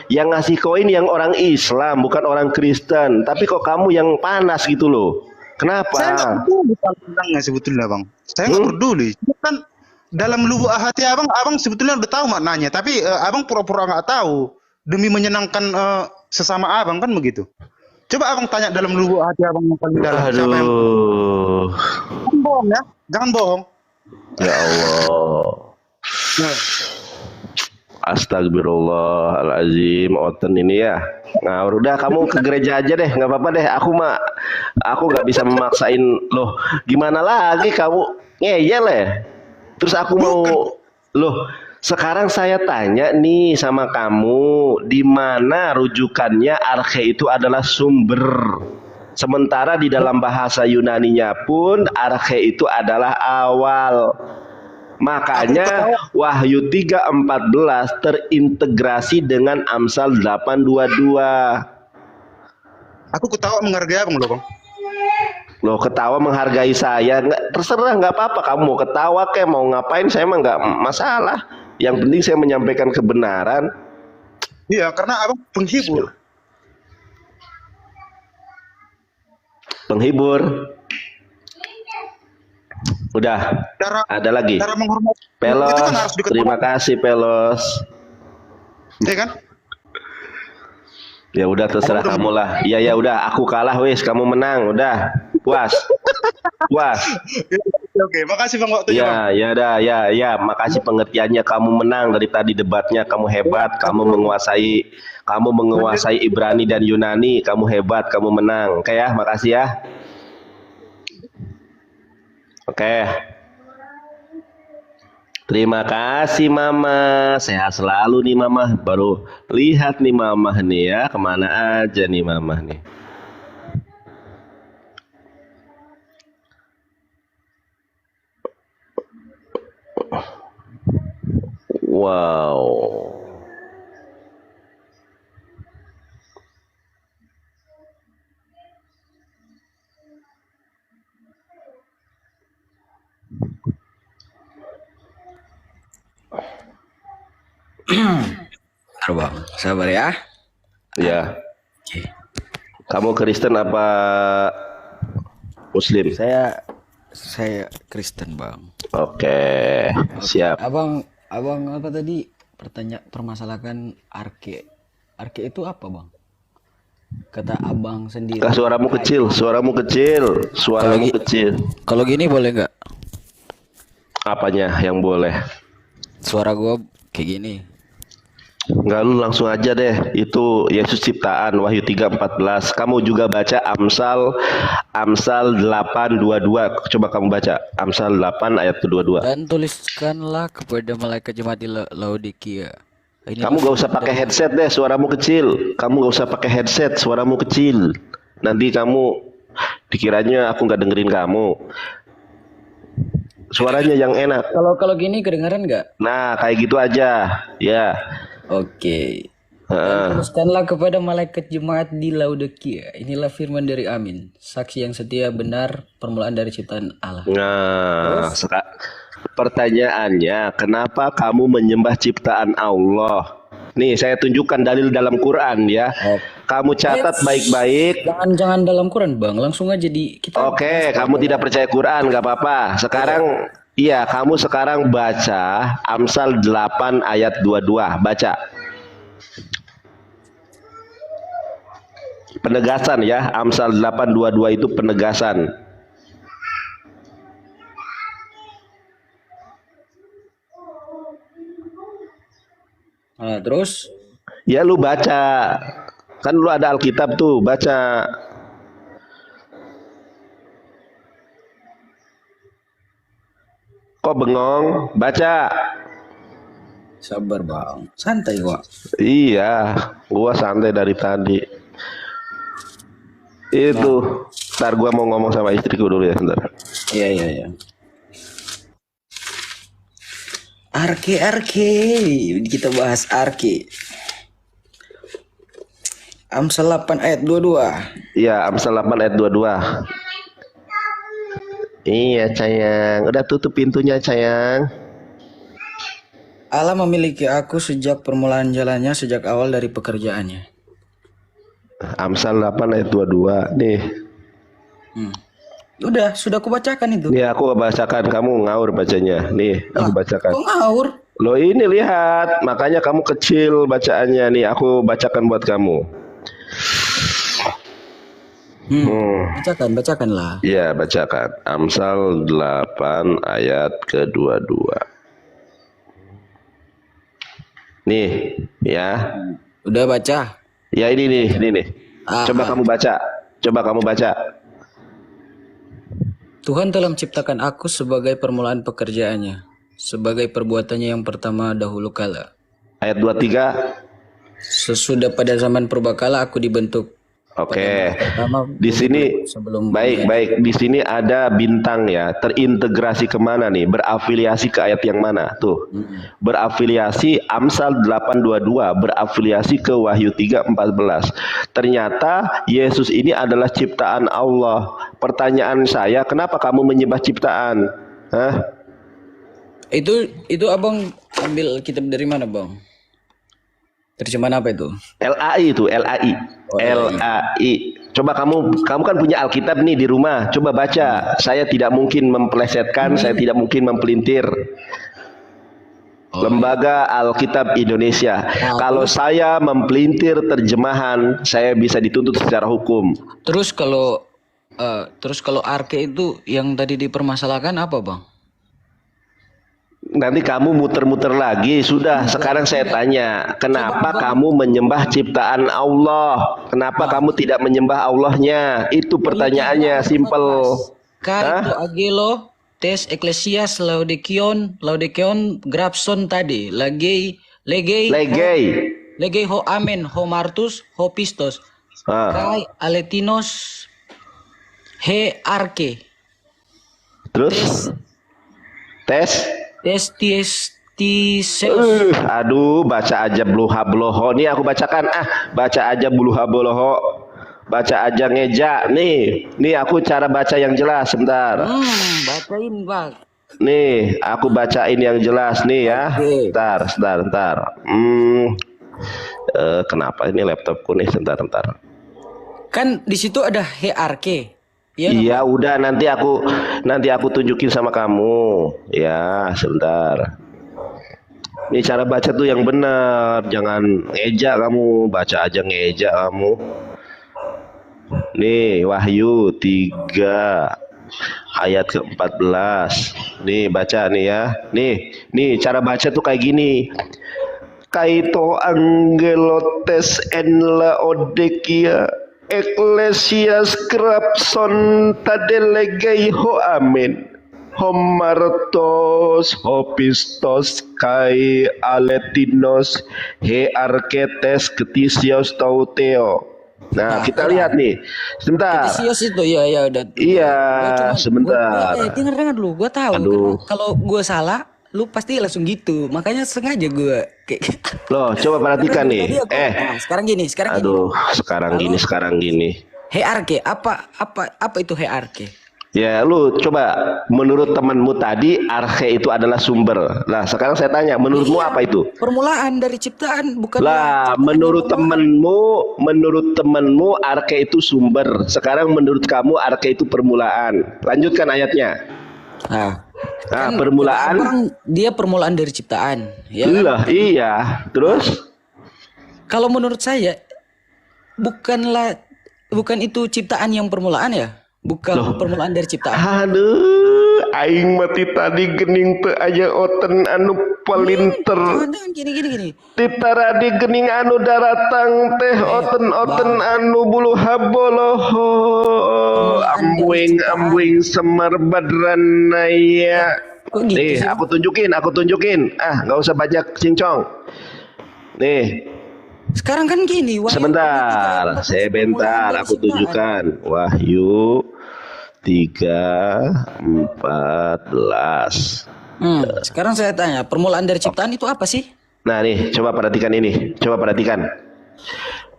Yang ngasih koin yang orang Islam, bukan orang Kristen. Tapi kok kamu yang panas gitu loh? Kenapa? Saya nggak peduli bilangnya sebetulnya bang. Saya nggak peduli. Kan dalam lubuk hati abang sebetulnya udah tahu maknanya. Tapi abang pura-pura nggak tahu demi menyenangkan sesama abang kan begitu. Coba abang tanya dalam lubuk hati abang yang paling dalam. Siapa yang... Jangan bohong ya, jangan bohong. Ya Allah. Astagfirullahaladzim, Oten ini ya. Nah udah kamu ke gereja aja deh, nggak apa-apa deh. Aku nggak bisa memaksain loh. Gimana lagi kamu ngeyel ya? Terus aku mau loh. Sekarang saya tanya nih sama kamu, di mana rujukannya arke itu adalah sumber? Sementara di dalam bahasa Yunaninya pun arke itu adalah awal. Makanya Wahyu 3:14 terintegrasi dengan Amsal 8:22. Aku ketawa menghargai abang loh bang. Loh, ketawa menghargai saya, nggak, terserah, nggak apa-apa. Kamu mau ketawa kayak mau ngapain, saya mah nggak masalah. Yang penting saya menyampaikan kebenaran. Iya, karena abang penghibur. Penghibur. Udah. Ada lagi. Cara menghormati Pelos. itu kan harus diketahui. Terima kasih Pelos. Iya kan? Ya udah terserah kamu lah. Iya ya udah, aku kalah wis, kamu menang. Udah. Puas. Puas. Oke, makasih bang waktunya. Bang. Ya, ya dah, ya, makasih pengertiannya. Kamu menang dari tadi debatnya, kamu hebat, kamu menguasai Ibrani dan Yunani, kamu hebat, kamu menang. Oke ya, makasih ya. Oke. Terima kasih Mama, sehat selalu nih Mama. Baru lihat nih Mama nih ya, kemana aja nih Mama nih. Wow. Bentar bang, sabar ya. Ya. Oke. Kamu Kristen apa Muslim? Saya Kristen bang. Oke, siap. Abang apa tadi permasalahan arke itu apa bang? Kata abang sendiri. Suaramu kecil, suaramu kecil. Kalau gini boleh nggak? Apanya yang boleh? Suara gua kayak gini. Enggak, lu langsung aja deh. Itu Yesus ciptaan, Wahyu 3:14. Kamu juga baca Amsal 8:22. Coba kamu baca Amsal 8 ayat ke-22. Dan tuliskanlah kepada malaikat jemaat di Laodikia. Kamu gak usah pakai headset deh, suaramu kecil. Kamu gak usah pakai headset, suaramu kecil. Nanti kamu dikiranya aku nggak dengerin kamu. Suaranya yang enak. Kalau gini kedengaran nggak? Nah, kayak gitu aja. Ya. Oke. Dan tuliskanlah kepada malaikat jemaat di Laodikia. Inilah firman dari Amin, saksi yang setia, benar, permulaan dari ciptaan Allah. Nah, pertanyaannya, kenapa kamu menyembah ciptaan Allah? Nih, saya tunjukkan dalil dalam Quran ya. Kamu catat baik-baik. Jangan dalam Quran bang, langsung aja di kita. Oke, kamu tidak percaya Quran, nggak apa-apa. Sekarang, iya, kamu sekarang baca Amsal 8 ayat 22. Baca. Penegasan ya, Amsal 8:22 itu penegasan. Nah, terus? Ya lu baca. Kan lu ada Alkitab tuh, baca. Kok bengong? Baca. Sabar bang, santai gua. Iya, gua santai dari tadi. Itu, ntar gua mau ngomong sama istriku dulu ya, bentar. Iya. Arke, kita bahas arke. Amsal 8 ayat 22. Iya, Amsal 8 ayat 22. Iya, sayang. Udah tutup pintunya, sayang. Allah memiliki aku sejak permulaan jalannya, sejak awal dari pekerjaannya. Amsal 8 ayat 22. Nih. Udah, sudah aku bacakan itu. Nih aku bacakan, kamu ngaur bacanya. Nih, aku bacakan. Kok ngaur? Loh ini lihat, makanya kamu kecil bacaannya. Nih, aku bacakan buat kamu. Bacakan lah. Iya, bacakan. Amsal 8 ayat ke-22. Nih, ya. Udah baca? Ya ini nih. Coba kamu baca. Tuhan telah menciptakan aku sebagai permulaan pekerjaannya, sebagai perbuatannya yang pertama dahulu kala. Ayat 23. Sesudah pada zaman purbakala aku dibentuk Oke. Pertama Di sini sebelum baik. Di sini ada bintang ya. Terintegrasi kemana nih? Berafiliasi ke ayat yang mana? Tuh. Berafiliasi Amsal 8:22, berafiliasi ke Wahyu 3:14. Ternyata Yesus ini adalah ciptaan Allah. Pertanyaan saya, kenapa kamu menyembah ciptaan? Hah? itu abang ambil kitab dari mana bang? Terjemahan apa itu? LAI itu, LAI. Oh, LAI. Coba kamu kan punya Alkitab nih di rumah. Coba baca. Saya tidak mungkin mempelesetkan, saya tidak mungkin mempelintir. Lembaga Alkitab Indonesia. Kalau saya mempelintir terjemahan, saya bisa dituntut secara hukum. Terus kalau arke itu yang tadi dipermasalahkan apa bang? Nanti kamu muter-muter lagi. Sudah, sekarang saya tanya, kenapa kamu menyembah ciptaan Allah? Kenapa kamu tidak menyembah Allahnya? Itu pertanyaannya, simple. Itu agelo tes eklesias laudikeon grapson tadi legei ho amen ho martus ho pistos kai aletinos he arke. Terus tes aduh, baca aja bluha-bloho. Nih aku bacakan. Baca aja bluha-bloho. Baca aja ngeja. Nih aku cara baca yang jelas. Sebentar. Bacain bang. Nih aku bacain yang jelas nih ya. Sebentar. Kenapa ini laptopku nih? Sebentar. Kan di situ ada HRK. Iya, udah nanti aku tunjukin sama kamu. Ya, sebentar. Ini cara baca tuh yang benar, jangan ngeja kamu, baca aja ngeja kamu. Nih, Wahyu 3 ayat ke-14. Nih, baca nih ya. Nih cara baca tuh kayak gini. Kaito angelotes en laodikia Ecclesias grapson tadelegei ho amen homartos hopistos kai aletinos he arketes ketisios tauteo. Nah, kita lihat nih. Sebentar. Ketisios itu ya udah. Iya, sebentar. Dengar dulu, gua tahu. Kalau gua salah, lu pasti langsung gitu. Makanya sengaja gua kayak Loh, coba perhatikan nih. Sekarang gini. Aduh, sekarang gini. HRK apa itu HRK? Ya, lu coba menurut temanmu tadi arche itu adalah sumber. Nah, sekarang saya tanya, menurutmu apa itu? Permulaan dari ciptaan, bukan. Lah, menurut temanmu arche itu sumber. Sekarang menurut kamu arche itu permulaan. Lanjutkan ayatnya. Nah, permulaan dia permulaan dari ciptaan, ya. Lah, iya. Terus kalau menurut saya bukan itu ciptaan yang permulaan ya? Bukan permulaan dari ciptaan. Aduh, aing mati tadi gening teu aya oten anu pelinter. Gini. Titaradi gening anu daratang teh oten anu bulu haboloho. Ambuing semar badranaya. Nih, aku tunjukin. Nggak usah banyak cincong. Nih. Sekarang kan gini, sebentar, aku tunjukkan. Wahyu 3:14. Sekarang saya tanya, permulaan dari ciptaan itu apa sih? Nah nih, coba perhatikan ini.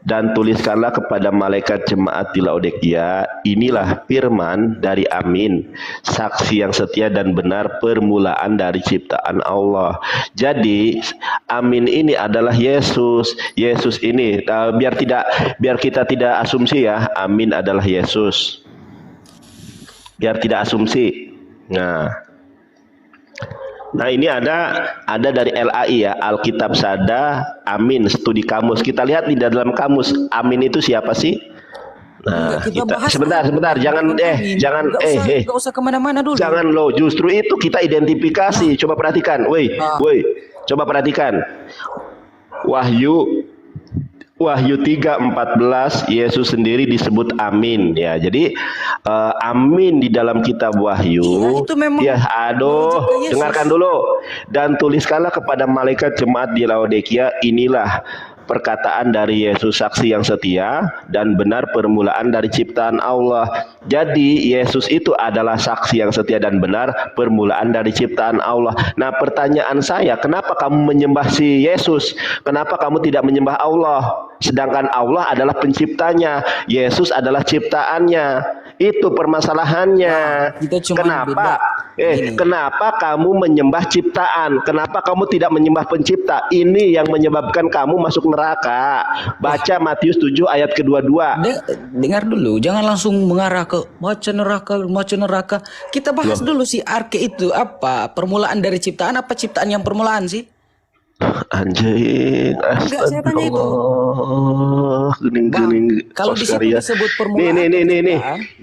Dan tuliskanlah kepada malaikat jemaat di Laodikia, inilah firman dari Amin, saksi yang setia dan benar, permulaan dari ciptaan Allah. Jadi Amin ini adalah Yesus. Yesus ini biar kita tidak asumsi ya, Amin adalah Yesus. Biar tidak asumsi. Nah ini ada dari LAI ya, Alkitab Sada Amin Studi Kamus. Kita lihat di dalam kamus, Amin itu siapa sih? Nah, sebentar, jangan nggak usah kemana-mana dulu. Jangan lo, justru itu kita identifikasi. Coba perhatikan, coba perhatikan. Wahyu 3:14 Yesus sendiri disebut Amin ya. Jadi Amin di dalam kitab Wahyu. Dengarkan dulu. Dan tuliskanlah kepada malaikat jemaat di Laodikia, inilah perkataan dari Yesus saksi yang setia dan benar permulaan dari ciptaan Allah. Jadi Yesus itu adalah saksi yang setia dan benar permulaan dari ciptaan Allah. Nah, pertanyaan saya, kenapa kamu menyembah si Yesus? Kenapa kamu tidak menyembah Allah? Sedangkan Allah adalah penciptanya, Yesus adalah ciptaannya. Itu permasalahannya. Kita cuma Kenapa? beda. Kenapa kamu menyembah ciptaan? Kenapa kamu tidak menyembah pencipta? Ini yang menyebabkan kamu masuk neraka. Baca Matius 7 ayat kedua-dua. Dengar dulu, jangan langsung mengarah ke baca neraka. Kita bahas dulu si arke itu apa? Permulaan dari ciptaan apa ciptaan yang permulaan sih? Anjing, Enggak, saya tanya itu. Gening-gening. Kalau di situ disebut permulaan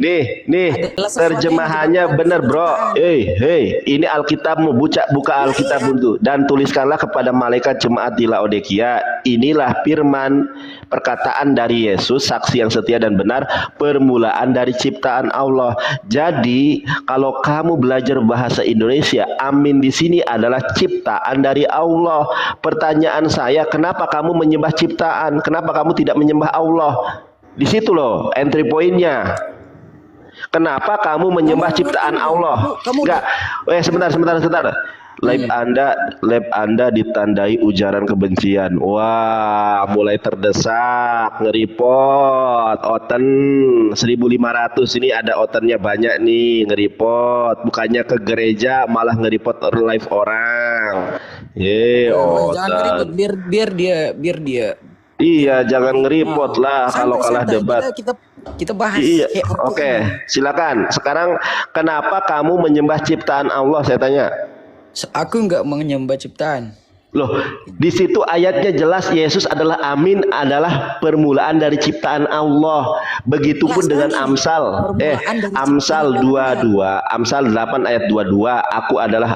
Nih, adalah sesuatu terjemahannya yang benar, disebabkan bro. ciptaan. Ini Alkitabmu, buka Alkitabmu tuh, dan tuliskanlah kepada malaikat jemaat di Laodikia, inilah firman perkataan dari Yesus, saksi yang setia dan benar, permulaan dari ciptaan Allah. Jadi, kalau kamu belajar bahasa Indonesia, amin di sini adalah ciptaan dari Allah. Pertanyaan saya, kenapa kamu menyembah ciptaan? Kenapa kamu tidak menyembah Allah? Di situ loh entry pointnya. Kenapa kamu menyembah ciptaan Allah? Enggak. Sebentar. Lab Anda ditandai ujaran kebencian. Wah, mulai terdesak, ngeripot, oten 1.500 ini ada otennya banyak nih, ngeripot. Bukannya ke gereja malah ngeripot live orang. Jangan Oten. ribet, biar dia. Iya, jangan ngeripot lah kalau kalah Santai, debat. Kita bahas. Iya, kayak apa oke. ini. Silakan. Sekarang kenapa kamu menyembah ciptaan Allah? Saya tanya. Aku nggak menyembah ciptaan. Loh, di situ ayatnya jelas Yesus adalah amin, adalah permulaan dari ciptaan Allah. Begitupun dengan Amsal. Amsal 22, Amsal 8 ayat 22, aku adalah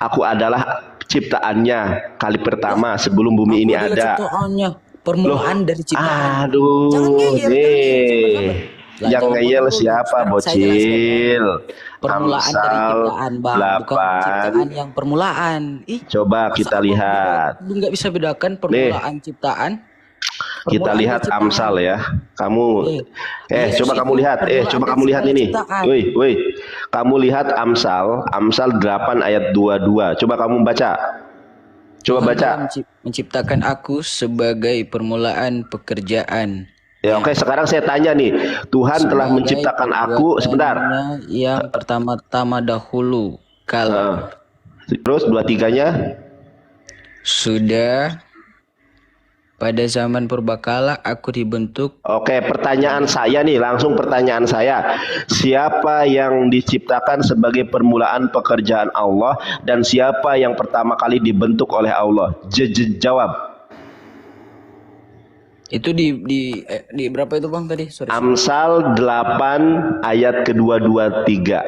Aku adalah ciptaannya kali pertama sebelum bumi ini ada. Permulaan dari ciptaan. Aduh, Jangan ngeyel, nih. Yang ngeyel siapa, bocil? Permulaan dari ciptaan, Bang. Bukan ciptaan yang permulaan. Coba kita lihat. Lu nggak bisa bedakan permulaan ciptaan. Kita lihat Amsal ya. Kamu coba kamu lihat. Coba kamu lihat ini. Woi. Kamu lihat Amsal 8 ayat 22. Coba kamu baca. Coba baca. Menciptakan aku sebagai permulaan pekerjaan. Ya, oke, sekarang saya tanya nih. Tuhan telah menciptakan aku sebentar. Yang pertama-tama dahulu kala. Terus 23-nya? Sudah pada zaman purbakala aku dibentuk. Oke, pertanyaan saya nih, langsung pertanyaan saya. Siapa yang diciptakan sebagai permulaan pekerjaan Allah dan siapa yang pertama kali dibentuk oleh Allah? Jawab. Itu di berapa itu, Bang, tadi? Sorry. Amsal 8 ayat ke-223.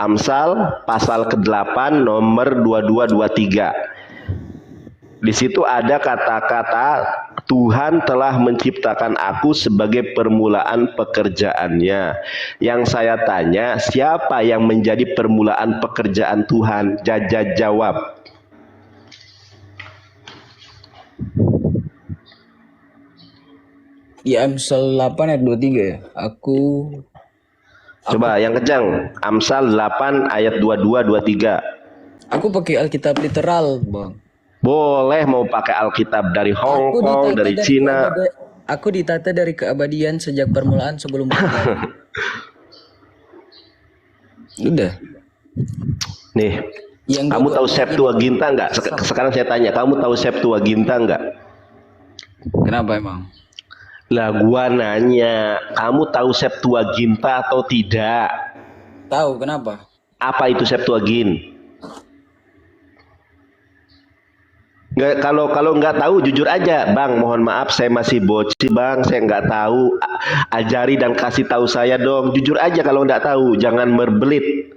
Amsal pasal ke-8 nomor 2223. Di situ ada kata-kata Tuhan telah menciptakan aku sebagai permulaan pekerjaannya. Yang saya tanya, siapa yang menjadi permulaan pekerjaan Tuhan? Jawab. Di Amsal 8 ayat 23 ya. Coba yang kencang. Amsal 8 ayat 22-23. Aku pakai Alkitab literal, Bang. Boleh mau pakai Alkitab dari Hong Kong, dari Cina. Aku ditata dari keabadian sejak permulaan sebelum Udah. Nih, Yang kamu tahu Septuaginta nggak? Sekarang saya tanya, kamu tahu Septuaginta nggak? Kenapa emang? Lah gua nanya, kamu tahu Septuaginta atau tidak? Tahu, kenapa? Apa itu Septuagint? Nggak, kalau nggak tahu jujur aja, Bang. Mohon maaf, saya masih bocil, Bang. Saya nggak tahu. Ajari dan kasih tahu saya dong. Jujur aja kalau nggak tahu, jangan berbelit.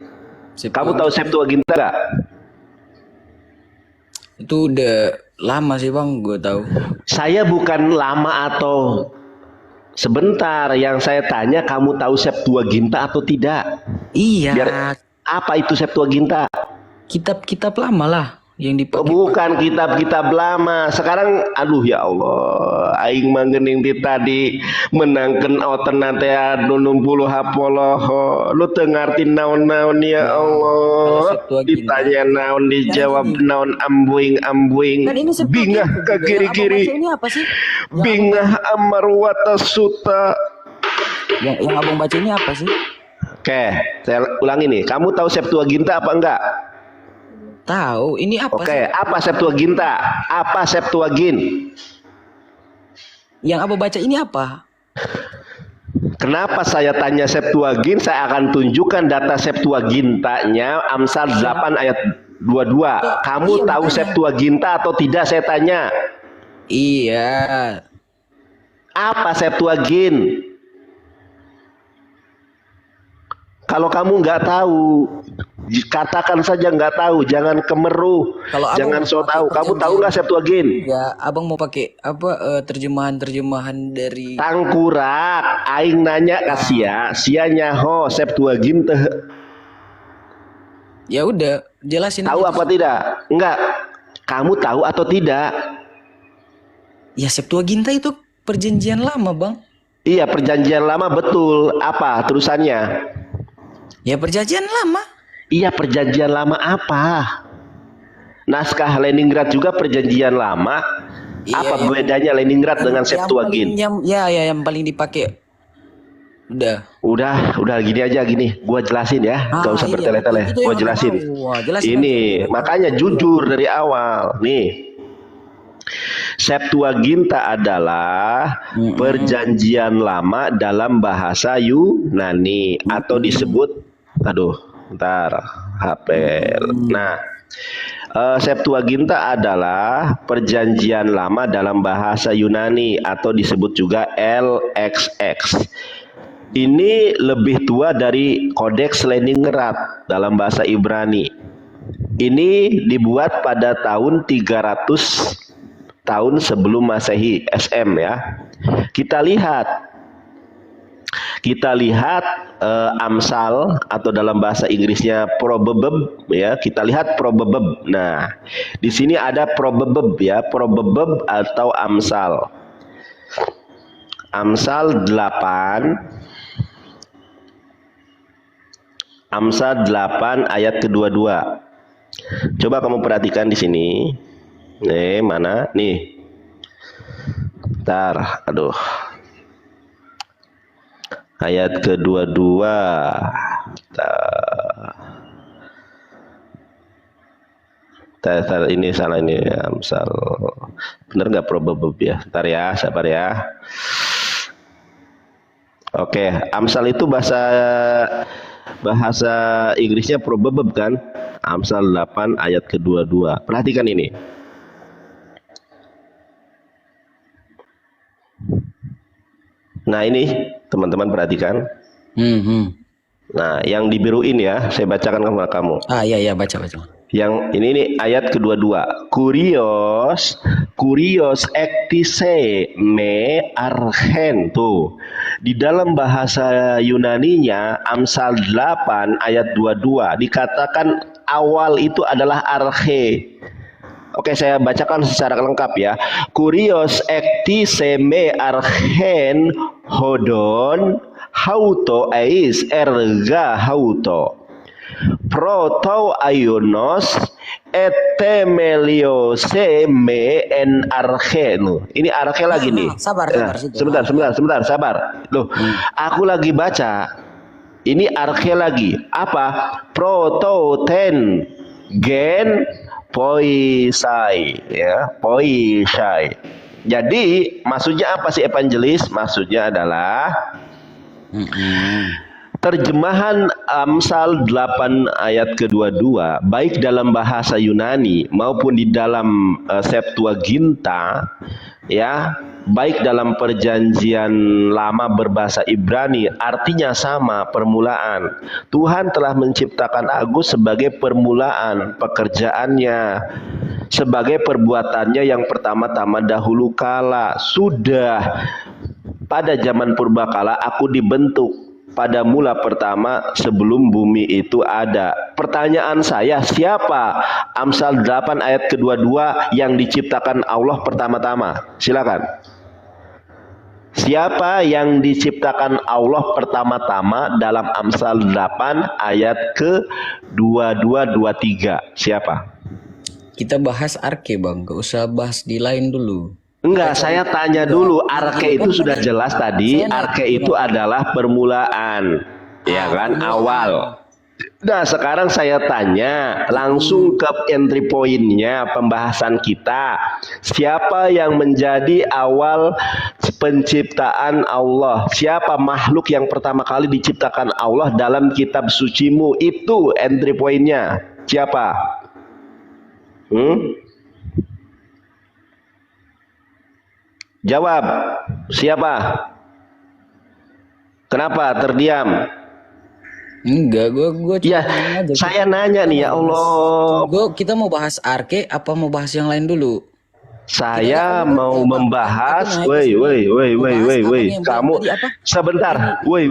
Kamu tahu Septuaginta nggak? Itu udah lama sih, Bang, gue tahu. Saya bukan lama atau sebentar. Yang saya tanya, kamu tahu Septuaginta atau tidak? Iya. Apa itu Septuaginta? Kitab-kitab lama lah. yang dipakai. Bukan kitab-kitab lama. Sekarang aduh ya Allah, aing manggening ti tadi menangkeun oten nate 60 hapoloh. Lu teu ngarti naon-naon ya Allah. Ditanya naon dijawab naon ambuing-ambuing. Kan ini Bingah ke kiri-kiri. Ini apa sih? Bingah amarwata suta. Yang abang baca ini apa sih? Oke, saya ulangi nih. Kamu tahu Septuaginta apa enggak? Tahu, ini apa Oke, sih? apa Septuaginta? Apa Septuagint? Yang abang baca ini apa? Kenapa saya tanya Septuagint? Saya akan tunjukkan data Septuagintanya Amsal 8 ayat 22. Kamu Iya, tahu makanya. Septuaginta atau tidak? Saya tanya. Iya. Apa Septuagint? Kalau kamu nggak tahu, katakan saja nggak tahu, jangan kemeruh, Kalau abang jangan mau so pakai tahu. Kamu tahu perjanjian- nggak Septuagint? Ya, abang mau pakai apa terjemahan dari Tangkurak, aing nanya ka sia nyaho Septuagint teh. Ya udah, jelasin Tahu aja. apa tidak? Enggak. Kamu tahu atau tidak? Ya, Septuaginta itu perjanjian lama, Bang. Iya, perjanjian lama betul. Apa terusannya? Ya, perjanjian lama. Iya, perjanjian lama apa? Naskah Leningrad juga perjanjian lama. Iya, Apa iya. bedanya Leningrad dengan Yang Septuagint? yang paling dipakai. Udah. Udah gini aja gini. Gua jelasin ya. Gak usah Iya, bertele-tele. itu Gua yang jelasin. tahu. Wah, jelasin Ini aja. makanya jujur dari awal. Nih. Septuaginta adalah perjanjian lama dalam bahasa Yunani atau disebut bentar hafal. Nah, Septuaginta adalah perjanjian lama dalam bahasa Yunani atau disebut juga LXX. Ini lebih tua dari Kodeks Leningrad dalam bahasa Ibrani. Ini dibuat pada tahun 300 tahun sebelum Masehi SM ya. Kita lihat Amsal atau dalam bahasa Inggrisnya Proverb ya. Kita lihat Proverb. Nah, di sini ada Proverb ya, Proverb atau Amsal. Amsal 8 ayat kedua-dua. Coba kamu perhatikan di sini. Nih, mana? Nih. Bentar, aduh. Ayat kedua-dua. Bentar, ini salah ini Amsal. Bener nggak Proverb ya? Bentar ya, sabar ya. Oke, Amsal itu bahasa Inggrisnya Proverb kan? Amsal 8 ayat kedua-dua. Perhatikan ini. Nah ini teman-teman perhatikan. Nah yang dibiruin ya, saya bacakan kepada kamu. Iya baca. Yang ini nih ayat kedua-dua. Kurios ektise me archen tuh. Di dalam bahasa Yunaninya Amsal 8 ayat 22 dikatakan awal itu adalah arche. Oke, saya bacakan secara lengkap ya. Kurios ektise me archen hodon hauto eis erga hauto. Proto aionos etemeliose me en archenu. Ini arche lagi nih. Sabar. Sebentar, sabar. Loh, aku lagi baca. Ini arche lagi. Apa? Proto ten gen poisai ya, poisai. Jadi maksudnya apa sih evangelis? Maksudnya adalah terjemahan Amsal 8 ayat kedua-dua baik dalam bahasa Yunani maupun di dalam Septuaginta ya, baik dalam perjanjian lama berbahasa Ibrani artinya sama, permulaan. Tuhan telah menciptakan Agus sebagai permulaan pekerjaannya, sebagai perbuatannya yang pertama-tama dahulu kala. Sudah pada zaman purbakala aku dibentuk pada mula pertama sebelum bumi itu ada. Pertanyaan saya, siapa Amsal 8 ayat ke-22 yang diciptakan Allah pertama-tama? Silakan. Siapa yang diciptakan Allah pertama-tama dalam Amsal 8 ayat ke-22 23? Siapa? Kita bahas arke bang, gak usah bahas di lain dulu. Enggak, saya tanya dulu. Arke itu sudah jelas tadi. Arke itu adalah permulaan, ya kan, awal. Nah, sekarang saya tanya langsung ke entry point-nya pembahasan kita. Siapa yang menjadi awal penciptaan Allah? Siapa makhluk yang pertama kali diciptakan Allah dalam kitab sucimu? Itu entry point-nya. Siapa? Jawab, siapa? Kenapa terdiam? Enggak, gua cuma Ya, nanya aja. saya nanya nih, ya Allah. Kita mau bahas arke apa mau bahas yang lain dulu? Saya mau membahas, woi, kamu sebentar, woi,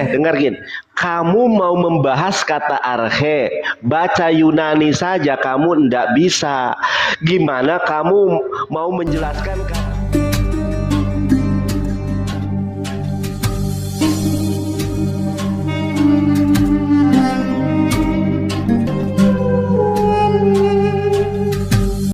dengerin. Kamu mau membahas kata arhe, baca Yunani saja kamu ndak bisa. Gimana kamu mau menjelaskan?